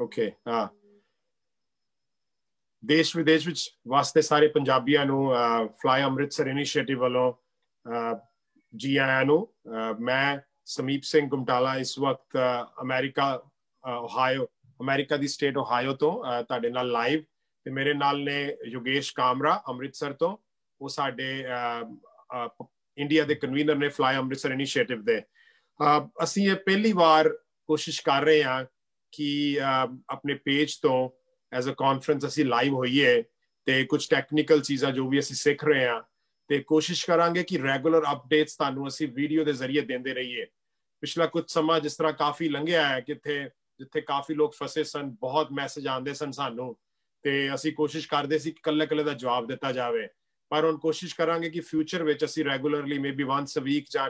Okay ਹਾਂ ਦੇਸ਼ ਵਿਦੇਸ਼ ਵਿੱਚ ਵਾਸਤੇ ਸਾਰੇ ਪੰਜਾਬੀਆਂ ਨੂੰ ਫਲਾਈ ਅੰਮ੍ਰਿਤਸਰ ਇਨੀਸ਼ੀਏਟਿਵ ਵੱਲੋਂ ਜੀ ਆਇਆਂ ਨੂੰ। ਮੈਂ ਸਮੀਪ ਸਿੰਘ ਗੁਮਟਾਲਾ ਇਸ ਵਕਤ ਅਮਰੀਕਾ ਦੀ ਸਟੇਟ ਓਹਾਇਓ ਤੋਂ ਤੁਹਾਡੇ ਨਾਲ ਲਾਈਵ, ਤੇ ਮੇਰੇ ਨਾਲ ਨੇ ਯੋਗੇਸ਼ ਕਾਮਰਾ ਅੰਮ੍ਰਿਤਸਰ ਤੋਂ, ਉਹ ਸਾਡੇ ਇੰਡੀਆ ਦੇ ਕਨਵੀਨਰ ਨੇ ਫਲਾਈ ਅੰਮ੍ਰਿਤਸਰ ਇਨੀਸ਼ੀਏਟਿਵ ਦੇ। ਅਸੀਂ ਇਹ ਪਹਿਲੀ ਵਾਰ ਕੋਸ਼ਿਸ਼ ਕਰ ਰਹੇ ਹਾਂ ਕਿ ਆਪਣੇ ਪੇਜ ਤੋਂ ਐਜ਼ ਅ ਕਾਨਫਰੰਸ ਅਸੀਂ ਲਾਈਵ ਹੋਈਏ, ਤੇ ਕੁਝ ਟੈਕਨੀਕਲ ਚੀਜ਼ਾਂ ਜੋ ਵੀ ਅਸੀਂ ਸਿੱਖ ਰਹੇ ਹਾਂ, ਤੇ ਕੋਸ਼ਿਸ਼ ਕਰਾਂਗੇ ਕਿ ਰੈਗੂਲਰ ਅਪਡੇਟਸ ਤੁਹਾਨੂੰ ਅਸੀਂ ਵੀਡੀਓ ਦੇ ਜ਼ਰੀਏ ਦਿੰਦੇ ਰਹੀਏ। ਪਿਛਲਾ ਕੁਝ ਸਮਾਂ ਜਿਸ ਤਰ੍ਹਾਂ ਕਾਫੀ ਲੰਘਿਆ ਹੈ ਜਿੱਥੇ ਕਾਫੀ ਲੋਕ ਫਸੇ ਸਨ, ਬਹੁਤ ਮੈਸੇਜ ਆਉਂਦੇ ਸਨ ਸਾਨੂੰ, ਤੇ ਅਸੀਂ ਕੋਸ਼ਿਸ਼ ਕਰਦੇ ਸੀ ਕਿ ਇਕੱਲੇ ਦਾ ਜਵਾਬ ਦਿੱਤਾ ਜਾਵੇ। ਪਰ ਹੁਣ ਕੋਸ਼ਿਸ਼ ਕਰਾਂਗੇ ਕਿ ਫਿਊਚਰ ਵਿੱਚ ਅਸੀਂ regularly maybe once a week ਜਾਂ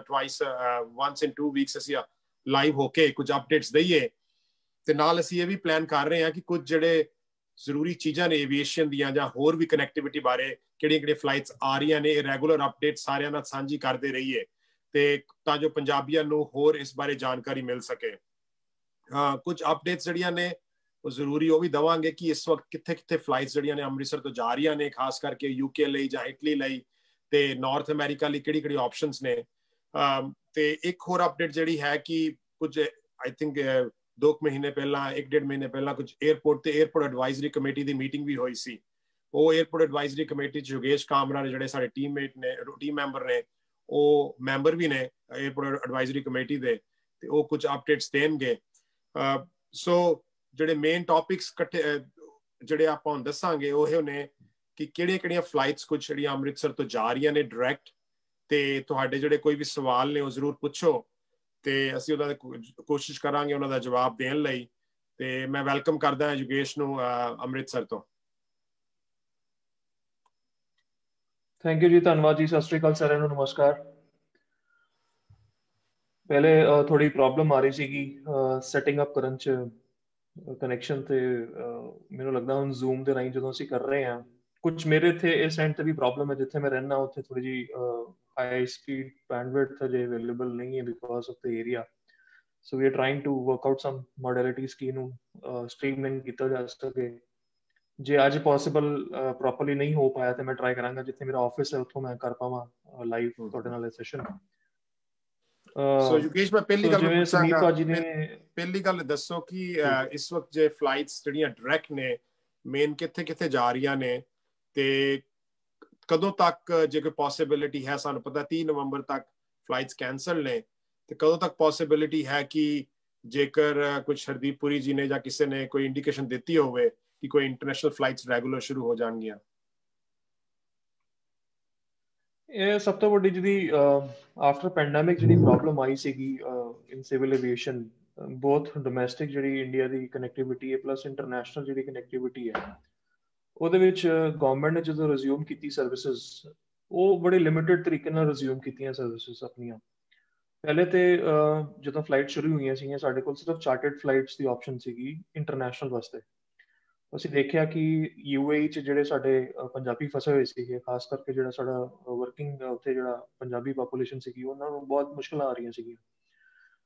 ਵਨਸ ਇਨ 2 ਵੀਕਸ ਅਸੀਂ ਲਾਈਵ ਹੋ ਕੇ ਕੁਝ ਅਪਡੇਟਸ ਦਈਏ। ਤੇ ਨਾਲ ਅਸੀਂ ਇਹ ਵੀ ਪਲਾਨ ਕਰ ਰਹੇ ਹਾਂ ਕਿ ਕੁਝ ਜਿਹੜੇ ਜ਼ਰੂਰੀ ਚੀਜ਼ਾਂ ਨੇ ਏਵੀਏਸ਼ਨ ਦੀਆਂ ਜਾਂ ਹੋਰ ਵੀ ਕਨੈਕਟੀਵਿਟੀ ਬਾਰੇ, ਕਿਹੜੀਆਂ ਫਲਾਈਟਸ ਆ ਰਹੀਆਂ ਨੇ, ਇਹ ਰੈਗੂਲਰ ਅਪਡੇਟ ਸਾਰਿਆਂ ਨਾਲ ਸਾਂਝੀ ਕਰਦੇ ਰਹੀਏ, ਤੇ ਤਾਂ ਜੋ ਪੰਜਾਬੀਆਂ ਨੂੰ ਹੋਰ ਇਸ ਬਾਰੇ ਜਾਣਕਾਰੀ ਮਿਲ ਸਕੇ। ਕੁਝ ਅਪਡੇਟਸ ਜਿਹੜੀਆਂ ਨੇ ਉਹ ਜ਼ਰੂਰੀ ਉਹ ਵੀ ਦੇਵਾਂਗੇ ਕਿ ਇਸ ਵਕਤ ਕਿੱਥੇ ਫਲਾਈਟਸ ਜਿਹੜੀਆਂ ਨੇ ਅੰਮ੍ਰਿਤਸਰ ਤੋਂ ਜਾ ਰਹੀਆਂ ਨੇ, ਖਾਸ ਕਰਕੇ ਯੂਕੇ ਲਈ ਜਾਂ ਇਟਲੀ ਲਈ, ਤੇ ਨਾਰਥ ਅਮਰੀਕਾ ਲਈ ਕਿਹੜੀ ਆਪਸ਼ਨਸ ਨੇ। ਤੇ ਇੱਕ ਹੋਰ ਅਪਡੇਟ ਜਿਹੜੀ ਹੈ ਕਿ ਕੁਝ ਆਈ ਥਿੰਕ 2 ਮਹੀਨੇ ਪਹਿਲਾਂ 1.5 ਮਹੀਨੇ ਪਹਿਲਾਂ ਕੁਝ 에ਅਰਪੋਰਟ ਐਡਵਾਈਜ਼ਰੀ ਕਮੇਟੀ ਦੀ ਮੀਟਿੰਗ ਵੀ ਹੋਈ ਸੀ। ਉਹ 에ਅਰਪੋਰਟ ਐਡਵਾਈਜ਼ਰੀ ਕਮੇਟੀ 'ਚ ਯੋਗੇਸ਼ ਕਾਮਰਾ ਨੇ, ਜਿਹੜੇ ਸਾਡੇ ਟੀਮ ਮੈਂਬਰ ਨੇ, ਉਹ ਮੈਂਬਰ ਵੀ ਨੇ 에ਅਰਪੋਰਟ ਐਡਵਾਈਜ਼ਰੀ ਕਮੇਟੀ ਦੇ, ਤੇ ਉਹ ਕੁਝ ਅਪਡੇਟਸ ਦੇਣਗੇ। ਸੋ ਜਿਹੜੇ ਮੇਨ ਟੌਪਿਕਸ ਇਕੱਠੇ ਜਿਹੜੇ ਆਪਾਂ ਹੁਣ ਦੱਸਾਂਗੇ ਉਹ ਨੇ ਕਿ ਕਿਹੜੀਆਂ ਫਲਾਈਟਸ ਕੁਝ ਜਿਹੜੀਆਂ ਅੰਮ੍ਰਿਤਸਰ ਤੋਂ ਜਾ ਰਹੀਆਂ ਨੇ ਡਾਇਰੈਕਟ, ਤੇ ਤੁਹਾਡੇ ਜਿਹੜੇ ਕੋਈ ਵੀ ਸਵਾਲ ਨੇ ਉਹ ਜ਼ਰੂਰ ਪੁੱਛੋ, ਤੇ ਅਸੀਂ ਉਹਨਾਂ ਦੀ ਕੋਸ਼ਿਸ਼ ਕਰਾਂਗੇ ਉਹਨਾਂ ਦਾ ਜਵਾਬ ਦੇਣ ਲਈ। ਤੇ ਮੈਂ ਵੈਲਕਮ ਕਰਦਾ ਹਾਂ ਯੋਗੇਸ਼ ਨੂੰ ਅੰਮ੍ਰਿਤਸਰ ਤੋਂ। ਥੈਂਕ ਯੂ ਜੀ, ਧੰਨਵਾਦ ਜੀ, ਸਤਿ ਸ਼੍ਰੀ ਅਕਾਲ ਸਾਰਿਆਂ ਨੂੰ, ਨਮਸਕਾਰ। ਪਹਿਲੇ ਥੋੜੀ ਪ੍ਰੋਬਲਮ ਆ ਰਹੀ ਸੀਗੀ ਸੈਟਿੰਗ ਅਪ ਕਰਨ 'ਚ ਕਨੈਕਸ਼ਨ, ਤੇ ਮੈਨੂੰ ਲੱਗਦਾ ਹੁਣ ਜ਼ੂਮ ਦੇ ਰਾਹੀਂ ਜਦੋਂ ਅਸੀਂ ਕਰ ਰਹੇ ਹਾਂ, ਕੁਝ ਮੇਰੇ ਇੱਥੇ ਇਸ ਐਂਡ ਤੇ ਵੀ ਪ੍ਰੋਬਲਮ ਹੈ, ਜਿੱਥੇ ਮੈਂ ਰਹਿਣਾ ਉੱਥੇ ਥੋੜੀ ਜਿਹੀ ਹਾਈ ਸਪੀਡ ਬੈਂਡਵਿਡਥ ਅਜੇ ਅਵੇਲੇਬਲ ਨਹੀਂ ਹੈ because of the area. So we are trying to work out some modalities ਕਿ ਇਹਨੂੰ ਸਟ੍ਰੀਮਲਾਈਨ ਕੀਤਾ ਜਾ ਸਕੇ। ਜੇ ਅੱਜ ਪੋਸੀਬਲ ਪ੍ਰੋਪਰਲੀ ਨਹੀਂ ਹੋ ਪਾਇਆ ਤੇ ਮੈਂ ਟਰਾਈ ਕਰਾਂਗਾ ਜਿੱਥੇ ਮੇਰਾ ਆਫਿਸ ਹੈ ਉੱਥੋਂ ਮੈਂ ਕਰ ਪਾਵਾਂ ਲਾਈਵ ਤੁਹਾਡੇ ਨਾਲ ਇਹ ਸੈਸ਼ਨ। ਸੋ ਯੋਗੇਸ਼, ਮੈਂ ਪਹਿਲੀ ਗੱਲ ਪੁੱਛਾਂਗਾ, ਭਾਜੀ ਨੇ ਪਹਿਲੀ ਗੱਲ ਦੱਸੋ ਕਿ ਇਸ ਵਕਤ ਜੇ ਫਲਾਈਟਸ ਜਿਹੜੀਆਂ ਡਾਇਰੈਕਟ ਨੇ ਮੇਨ ਕਿੱਥੇ ਜਾ ਰਹੀਆਂ ਨੇ, ਤੇ ਕਦੋਂ ਤੱਕ ਜੇ ਕੋਈ ਪੋਸੀਬਿਲਿਟੀ ਹੈ, ਸਾਨੂੰ ਪਤਾ 30 ਨਵੰਬਰ ਤੱਕ ਫਲਾਈਟਸ ਕੈਂਸਲ ਨੇ, ਤੇ ਕਦੋਂ ਤੱਕ ਪੋਸੀਬਿਲਿਟੀ ਹੈ ਕਿ ਜੇਕਰ ਕੁਝ ਹਰਦੀਪ ਪੁਰੀ ਜੀ ਨੇ ਜਾਂ ਕਿਸੇ ਨੇ ਕੋਈ ਇੰਡੀਕੇਸ਼ਨ ਦਿੱਤੀ ਹੋਵੇ ਕਿ ਕੋਈ ਇੰਟਰਨੈਸ਼ਨਲ ਫਲਾਈਟਸ ਰੈਗੂਲਰ ਸ਼ੁਰੂ ਹੋ ਜਾਣਗੀਆਂ? ਇਹ ਸਭ ਤੋਂ ਵੱਡੀ ਜਿਹੜੀ ਆਫਟਰ ਪੈਂਡੈਮਿਕ ਜਿਹੜੀ ਪ੍ਰੋਬਲਮ ਆਈ ਸੀਗੀ ਇਨ ਸਿਵਲ ਐਵੀਏਸ਼ਨ, ਬੋਥ ਡੋਮੈਸਟਿਕ ਜਿਹੜੀ ਇੰਡੀਆ ਦੀ ਕਨੈਕਟੀਵਿਟੀ ਹੈ ਪਲੱਸ ਇੰਟਰਨੈਸ਼ਨਲ ਜਿਹੜੀ ਕਨੈਕਟੀਵਿਟੀ ਹੈ, ਉਹਦੇ ਵਿੱਚ ਗਵਰਨਮੈਂਟ ਨੇ ਜਦੋਂ ਰਿਜ਼ਿਊਮ ਕੀਤੀ ਸਰਵਿਸਿਜ਼, ਉਹ ਬੜੇ ਲਿਮਿਟਡ ਤਰੀਕੇ ਨਾਲ ਰਿਜ਼ਿਊਮ ਕੀਤੀਆਂ ਸਰਵਿਸਿਜ਼ ਆਪਣੀਆਂ। ਪਹਿਲੇ ਤੇ ਜਦੋਂ ਫਲਾਈਟ ਸ਼ੁਰੂ ਹੋਈਆਂ ਸੀਗੀਆਂ ਸਾਡੇ ਕੋਲ ਸਿਰਫ ਚਾਰਟਰਡ ਫਲਾਈਟਸ ਦੀ ਆਪਸ਼ਨ ਸੀਗੀ ਇੰਟਰਨੈਸ਼ਨਲ ਵਾਸਤੇ। ਅਸੀਂ ਦੇਖਿਆ ਕਿ UAE 'ਚ ਜਿਹੜੇ ਸਾਡੇ ਪੰਜਾਬੀ ਫਸੇ ਹੋਏ ਸੀਗੇ, ਖਾਸ ਕਰਕੇ ਜਿਹੜਾ ਸਾਡਾ ਵਰਕਿੰਗ ਉੱਥੇ ਜਿਹੜਾ ਪੰਜਾਬੀ ਪਾਪੂਲੇਸ਼ਨ ਸੀਗੀ, ਉਹਨਾਂ ਨੂੰ ਬਹੁਤ ਮੁਸ਼ਕਲਾਂ ਆ ਰਹੀਆਂ ਸੀਗੀਆਂ।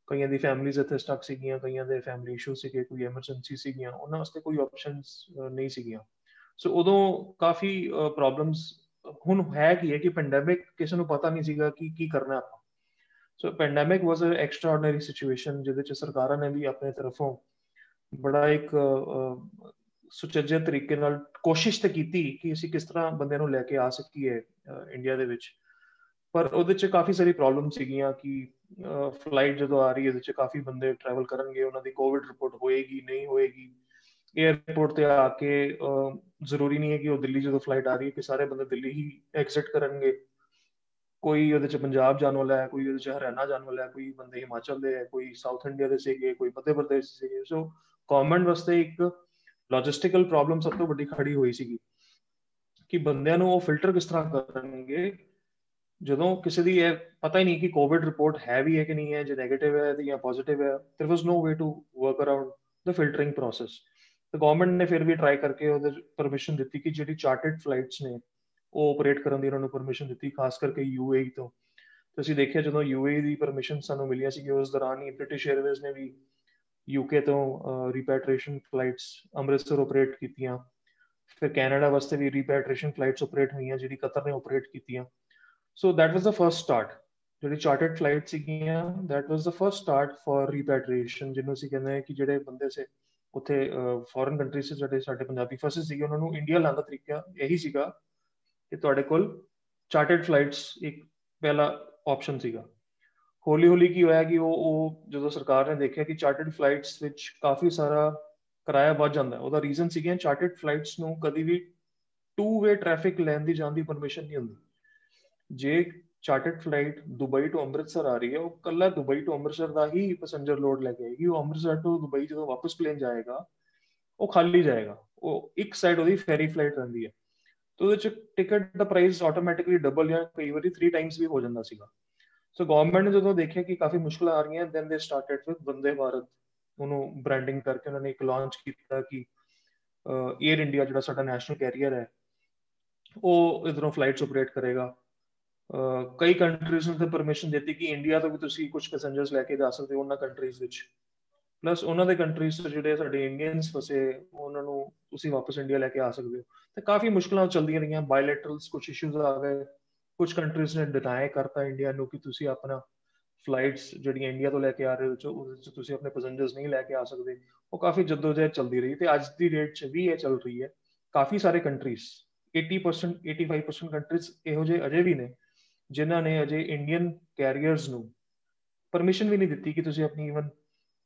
ਕਈਆਂ ਦੀ ਫੈਮਲੀਜ਼ ਇੱਥੇ ਸਟਕ ਸੀਗੀਆਂ, ਕਈਆਂ ਦੇ ਫੈਮਿਲੀ ਇਸ਼ੂ ਸੀਗੇ, ਕੋਈ ਐਮਰਜੈਂਸੀ ਸੀਗੀਆਂ, ਉਹਨਾਂ ਵਾਸਤੇ ਕੋਈ ਆਪਸ਼ਨਸ ਨਹੀਂ ਸੀਗੀਆਂ। ਸੋ ਉਦੋਂ ਕਾਫੀ ਪ੍ਰੋਬਲਮਸ। ਹੁਣ ਹੈ ਕਿ ਪੈਂਡੈਮਿਕ ਕਿਸੇ ਨੂੰ ਪਤਾ ਨਹੀਂ ਸੀਗਾ ਕਿ ਕੀ ਕਰਨਾ ਆਪਾਂ। ਸੋ ਪੈਂਡੈਮਿਕ ਵਾਜ਼ ਅ ਐਕਸਟਰਾਆਰਡਨਰੀ ਸਿਚੁਏਸ਼ਨ, ਜਿਹਦੇ 'ਚ ਸਰਕਾਰਾਂ ਨੇ ਵੀ ਆਪਣੇ ਤਰਫੋਂ ਬੜਾ ਇੱਕ ਸੁਚੱਜੇ ਤਰੀਕੇ ਨਾਲ ਕੋਸ਼ਿਸ਼ ਤੇ ਕੀਤੀ ਕਿ ਅਸੀਂ ਕਿਸ ਤਰ੍ਹਾਂ ਬੰਦਿਆਂ ਨੂੰ ਲੈ ਕੇ ਆ ਸਕੀਏ ਇੰਡੀਆ ਦੇ ਵਿੱਚ। ਪਰ ਉਹਦੇ 'ਚ ਕਾਫੀ ਸਾਰੀ ਪ੍ਰੋਬਲਮ ਸੀਗੀਆਂ ਕਿ ਫਲਾਈਟ ਜਦੋਂ ਆ ਰਹੀ ਹੈ, ਉਹਦੇ 'ਚ ਕਾਫੀ ਬੰਦੇ ਟਰੈਵਲ ਕਰਨਗੇ, ਉਹਨਾਂ ਦੀ ਕੋਵਿਡ ਰਿਪੋਰਟ ਹੋਏਗੀ ਨਹੀਂ ਹੋਏਗੀ। ਏਅਰਪੋਰਟ ਤੇ ਆ ਕੇ ਜ਼ਰੂਰੀ ਨਹੀਂ ਹੈ ਕਿ ਉਹ ਦਿੱਲੀ ਜਦੋਂ ਫਲਾਈਟ ਆ ਰਹੀ ਹੈ ਕਿ ਸਾਰੇ ਬੰਦੇ ਦਿੱਲੀ ਹੀ ਐਗਜ਼ਿਟ ਕਰਨਗੇ। ਕੋਈ ਉਹਦੇ 'ਚ ਪੰਜਾਬ ਜਾਣ ਵਾਲਾ ਹੈ, ਕੋਈ ਉਹਦੇ 'ਚ ਹਰਿਆਣਾ ਜਾਣ ਵਾਲਾ ਹੈ, ਕੋਈ ਬੰਦੇ ਹਿਮਾਚਲ ਦੇ ਹੈ, ਕੋਈ ਸਾਊਥ ਇੰਡੀਆ ਦੇ ਸੀਗੇ, ਕੋਈ ਮੱਧ ਪ੍ਰਦੇਸ਼ ਸੀਗੇ। ਸੋ ਗਵਰਨਮੈਂਟ ਵਾਸਤੇ ਇੱਕ ਲੌਜਿਸਟਿਕਲ ਪ੍ਰੋਬਲਮ ਸਭ ਤੋਂ ਵੱਡੀ ਖੜੀ ਹੋਈ ਸੀਗੀ ਕਿ ਬੰਦਿਆਂ ਨੂੰ ਉਹ ਫਿਲਟਰ ਕਿਸ ਤਰ੍ਹਾਂ ਕਰਨਗੇ ਜਦੋਂ ਕਿਸੇ ਦੀ ਇਹ ਪਤਾ ਹੀ ਨਹੀਂ ਕਿ ਕੋਵਿਡ ਰਿਪੋਰਟ ਹੈ ਵੀ ਹੈ ਕਿ ਨਹੀਂ ਹੈ, ਜੇ ਨੈਗੇਟਿਵ ਹੈ ਜਾਂ ਪੋਜ਼ਿਟਿਵ ਹੈ। There was no way to work around the filtering process. ਤੇ ਗਵਰਨਮੈਂਟ ਨੇ ਫਿਰ ਵੀ ਟਰਾਈ ਕਰਕੇ ਉਹਦੇ ਪਰਮਿਸ਼ਨ ਦਿੱਤੀ ਕਿ ਜਿਹੜੀ ਚਾਰਟਰਡ ਫਲਾਈਟਸ ਨੇ ਉਹ ਆਪਰੇਟ ਕਰਨ ਦੀ ਉਹਨਾਂ ਨੂੰ ਪਰਮਿਸ਼ਨ ਦਿੱਤੀ, ਖਾਸ ਕਰਕੇ UAE ਤੋਂ। ਤੁਸੀਂ ਦੇਖਿਆ ਜਦੋਂ UAE ਦੀ ਪਰਮਿਸ਼ਨ ਸਾਨੂੰ ਮਿਲੀਆਂ ਸੀ, ਉਸ ਦੌਰਾਨ ਹੀ ਬ੍ਰਿਟਿਸ਼ ਏਅਰਵੇਜ਼ ਨੇ ਵੀ यूके तो रिपैट्रिएशन फ्लाइट्स ਅੰਮ੍ਰਿਤਸਰ ਆਪਰੇਟ ਕੀਤੀਆਂ, ਫਿਰ ਕੈਨੇਡਾ ਵਾਸਤੇ ਵੀ ਰਿਪੈਟ੍ਰੀਏਸ਼ਨ ਫਲਾਈਟਸ ਆਪਰੇਟ ਹੋਈਆਂ ਜਿਹੜੀ ਕਤਰ ਨੇ ਆਪਰੇਟ ਕੀਤੀਆਂ। So that was the first start, ਜਿਹੜੀ ਚਾਰਟਰਡ ਫਲਾਈਟ ਸੀਗੀਆਂ, that was the first start for repatriation, ਜਿਹਨੂੰ ਅਸੀਂ ਕਹਿੰਦੇ ਹਾਂ ਕਿ ਜਿਹੜੇ ਬੰਦੇ ਸੇ ਉੱਥੇ ਫੋਰਨ ਕੰਟਰੀਜ਼ ਸੇ ਸਾਡੇ ਪੰਜਾਬੀ ਫਸੇ ਸੀਗੇ, ਉਹਨਾਂ ਨੂੰ ਇੰਡੀਆ ਲਾਉਣ ਦਾ ਤਰੀਕਾ ਇਹੀ ਸੀਗਾ ਕਿ ਤੁਹਾਡੇ ਕੋਲ ਚਾਰਟਰਡ ਫਲਾਈਟਸ ਇੱਕ ਪਹਿਲਾ ਆਪਸ਼ਨ ਸੀਗਾ। ਹੌਲੀ ਹੌਲੀ ਕੀ ਹੋਇਆ ਕਿ ਉਹ ਜਦੋਂ ਸਰਕਾਰ ਨੇ ਦੇਖਿਆ ਕਿ ਚਾਰਟਰਡ ਫਲਾਈਟਸ ਵਿੱਚ ਕਾਫੀ ਸਾਰਾ ਕਿਰਾਇਆ ਵੱਧ ਜਾਂਦਾ, ਉਹਦਾ ਰੀਜ਼ਨ ਸੀਗਾ ਚਾਰਟਰਡ ਫਲਾਈਟਸ ਨੂੰ ਕਦੀ ਵੀ ਟੂ ਵੇ ਟ੍ਰੈਫਿਕ ਲੈਣ ਦੀ ਜਾਣ ਦੀ ਪਰਮਿਸ਼ਨ ਨਹੀਂ ਹੁੰਦੀ। ਜੇ ਚਾਰਟਰਡ ਫਲਾਈਟ ਦੁਬਈ ਤੋਂ ਅੰਮ੍ਰਿਤਸਰ ਆ ਰਹੀ ਹੈ, ਉਹ ਕੱਲਾ ਦੁਬਈ ਤੋਂ ਅੰਮ੍ਰਿਤਸਰ ਦਾ ਹੀ ਪੈਸੇਂਜਰ ਲੋਡ ਲੈ ਕੇ ਆਏਗੀ। ਉਹ ਅੰਮ੍ਰਿਤਸਰ ਤੋਂ ਦੁਬਈ ਜਦੋਂ ਵਾਪਸ ਪਲੇਨ ਜਾਏਗਾ ਉਹ ਖਾਲੀ ਜਾਏਗਾ, ਉਹ ਇੱਕ ਸਾਈਡ ਉਹਦੀ ਫੈਰੀ ਫਲਾਈਟ ਰਹਿੰਦੀ ਹੈ। तो ਉਹਦੇ ਚ ਟਿਕਟ ਦਾ ਪ੍ਰਾਈਸ ਆਟੋਮੈਟਿਕਲੀ ਡਬਲ ਜਾਂ ਕਈ ਵਾਰੀ 3 ਟਾਈਮਸ ਵੀ ਹੋ ਜਾਂਦਾ ਸੀਗਾ। ਸੋ ਗਵਰਨਮੈਂਟ ਨੇ ਜਦੋਂ ਦੇਖਿਆ ਕਿ ਕਾਫੀ ਮੁਸ਼ਕਲਾਂ ਆ ਰਹੀਆਂ, ਦੈਨ ਦੇ ਸਟਾਰਟਡ ਵਿਦ ਵੰਦੇ ਭਾਰਤ, ਉਹਨੂੰ ਬ੍ਰਾਂਡਿੰਗ ਕਰਕੇ ਉਹਨਾਂ ਨੇ ਇੱਕ ਲਾਂਚ ਕੀਤਾ ਕਿ ਏਅਰ ਇੰਡੀਆ ਜਿਹੜਾ ਸਾਡਾ ਨੈਸ਼ਨਲ ਕੈਰੀਅਰ ਹੈ ਉਹ ਇਧਰੋਂ ਫਲਾਈਟਸ ਆਪਰੇਟ ਕਰੇਗਾ। ਕਈ ਕੰਟਰੀਜ਼ ਨੂੰ ਤਾਂ ਪਰਮਿਸ਼ਨ ਦਿੱਤੀ ਕਿ ਇੰਡੀਆ ਤੋਂ ਵੀ ਤੁਸੀਂ ਕੁਝ ਪੈਸੇਂਜਰਸ ਲੈ ਕੇ ਜਾ ਸਕਦੇ ਹੋ ਉਹਨਾਂ ਕੰਟਰੀਜ਼ ਵਿੱਚ, ਪਲੱਸ ਉਹਨਾਂ ਦੇ ਕੰਟਰੀਜ਼ ਤੋਂ ਜਿਹੜੇ ਸਾਡੇ ਇੰਡੀਅਨਸ ਫਸੇ ਉਹਨਾਂ ਨੂੰ ਤੁਸੀਂ ਵਾਪਸ ਇੰਡੀਆ ਲੈ ਕੇ ਆ ਸਕਦੇ ਹੋ। ਤੇ ਕਾਫੀ ਮੁਸ਼ਕਲਾਂ ਚੱਲਦੀਆਂ ਰਹੀਆਂ, ਬਾਇਲੈਟਰਲਸ ਕੁਝ ਇਸ਼ੂਜ਼ ਆ ਗਏ, ਕੁਝ ਕੰਟਰੀਜ਼ ਨੇ ਡਿਨਾਈ ਕਰਤਾ ਇੰਡੀਆ ਨੂੰ ਕਿ ਤੁਸੀਂ ਆਪਣਾ ਫਲਾਈਟਸ ਜਿਹੜੀਆਂ ਇੰਡੀਆ ਤੋਂ ਲੈ ਕੇ ਆ ਰਹੇ ਹੋ ਉਹਦੇ 'ਚ ਤੁਸੀਂ ਆਪਣੇ ਪੈਸੇਂਜਰਸ ਨਹੀਂ ਲੈ ਕੇ ਆ ਸਕਦੇ। ਉਹ ਕਾਫੀ ਜਦੋਜਹਿਦ ਚੱਲਦੀ ਰਹੀ ਤੇ ਅੱਜ ਦੀ ਡੇਟ 'ਚ ਵੀ ਇਹ ਚੱਲ ਰਹੀ ਹੈ। ਕਾਫੀ ਸਾਰੇ ਕੰਟਰੀਜ਼ 80% 85% ਕੰਟਰੀਜ਼ ਇਹੋ ਜਿਹੇ ਅਜੇ ਵੀ ਨੇ ਜਿਨ੍ਹਾਂ ਨੇ ਅਜੇ ਇੰਡੀਅਨ ਕੈਰੀਅਰਸ ਨੂੰ ਪਰਮਿਸ਼ਨ ਵੀ ਨਹੀਂ ਦਿੱਤੀ ਕਿ ਤੁਸੀਂ ਆਪਣੀ ਈਵਨ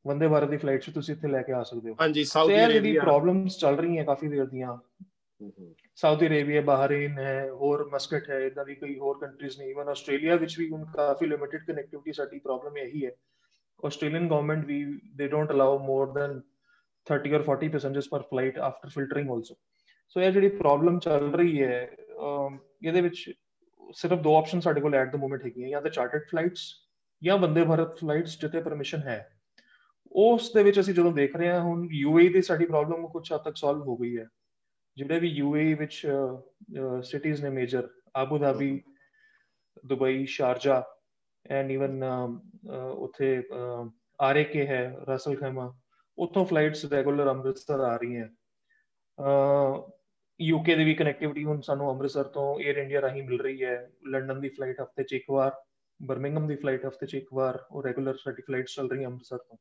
ਵੰਦੇ ਭਾਰਤ ਦੀ ਫਲਾਈਟ 'ਚ ਤੁਸੀਂ ਇੱਥੇ ਲੈ ਕੇ ਆ ਸਕਦੇ ਹੋ। ਹਾਂਜੀ, ਸਾਊਦੀ ਅਰੇਬੀਆ ਪ੍ਰੋਬਲਮਸ ਚੱਲ ਰਹੀਆਂ ਕਾਫੀ ਦੇਰ ਦੀਆਂ, ਸਾਊਦੀ ਅਰੇਬੀਆ, ਬਹਰੀਨ ਹੈ, ਹੋਰ ਮਸਕਟ ਹੈ, ਇਦਾਂ ਦੀ ਕਈ ਹੋਰ ਕੰਟਰੀਜ਼ ਨੇ। ਈਵਨ ਆਸਟ੍ਰੇਲੀਆ ਵਿੱਚ ਵੀ ਹੁਣ ਕਾਫੀ ਲਿਮਿਟਡ ਕਨੈਕਟੀਵਿਟੀ। ਸਾਡੀ ਪ੍ਰੋਬਲਮ ਇਹੀ ਹੈ, ਆਸਟ੍ਰੇਲੀਅਨ ਗਵਰਨਮੈਂਟ ਵੀ ਦੇ don't allow more than 30 or 40 passengers ਪਰ ਫਲਾਈਟ ਆਫਟਰ ਫਿਲਟਰਿੰਗ ਆਲਸੋ। ਸੋ ਇਹ ਜਿਹੜੀ ਪ੍ਰੋਬਲਮ ਚੱਲ ਰਹੀ ਹੈ ਇਹਦੇ ਵਿੱਚ ਸਿਰਫ ਦੋ ਆਪਸ਼ਨ ਸਾਡੇ ਕੋਲ ਐਟ ਦ ਮੋਮੈਂਟ ਹੈਗੀਆਂ, ਜਾਂ ਤਾਂ ਚਾਰਟਰਡ ਫਲਾਈਟਸ ਜਾਂ ਵੰਦੇ ਭਾਰਤ ਫਲਾਈਟਸ ਜਿੱਥੇ ਪਰਮਿਸ਼ਨ ਹੈ। ਉਸ ਦੇ ਵਿੱਚ ਅਸੀਂ ਜਦੋਂ ਦੇਖ ਰਹੇ ਹਾਂ ਹੁਣ ਯੂਏਈ ਦੀ ਸਾਡੀ ਪ੍ਰੋਬਲਮ ਕੁਝ ਹੱਦ ਤੱਕ ਸੋਲਵ ਹੋ ਗਈ ਹੈ। ਜਿਹੜੇ ਵੀ ਯੂਏਈ ਵਿੱਚ ਸਿਟੀਜ਼ ਨੇ major, Abu Dhabi, Dubai, Sharjah and even ਉੱਥੇ RAK ਹੈ, ਰਸਲ ਖੈਮਾ, ਉੱਥੋਂ ਫਲਾਈਟਸ ਰੈਗੂਲਰ ਅੰਮ੍ਰਿਤਸਰ ਆ ਰਹੀਆਂ। UK ਦੀ ਵੀ ਕਨੈਕਟੀਵਿਟੀ ਹੁਣ ਸਾਨੂੰ ਅੰਮ੍ਰਿਤਸਰ ਤੋਂ ਏਅਰ ਇੰਡੀਆ ਰਾਹੀਂ ਮਿਲ ਰਹੀ ਹੈ। ਲੰਡਨ ਦੀ ਫਲਾਈਟ ਹਫਤੇ 'ਚ ਇੱਕ ਵਾਰ, ਬਰਮਿੰਗਮ ਦੀ ਫਲਾਈਟ ਹਫਤੇ 'ਚ ਇੱਕ ਵਾਰ, ਉਹ ਰੈਗੂਲਰ ਸਾਡੀ ਫਲਾਈਟਸ ਚੱਲ ਰਹੀਆਂ ਅੰਮ੍ਰਿਤਸਰ ਤੋਂ।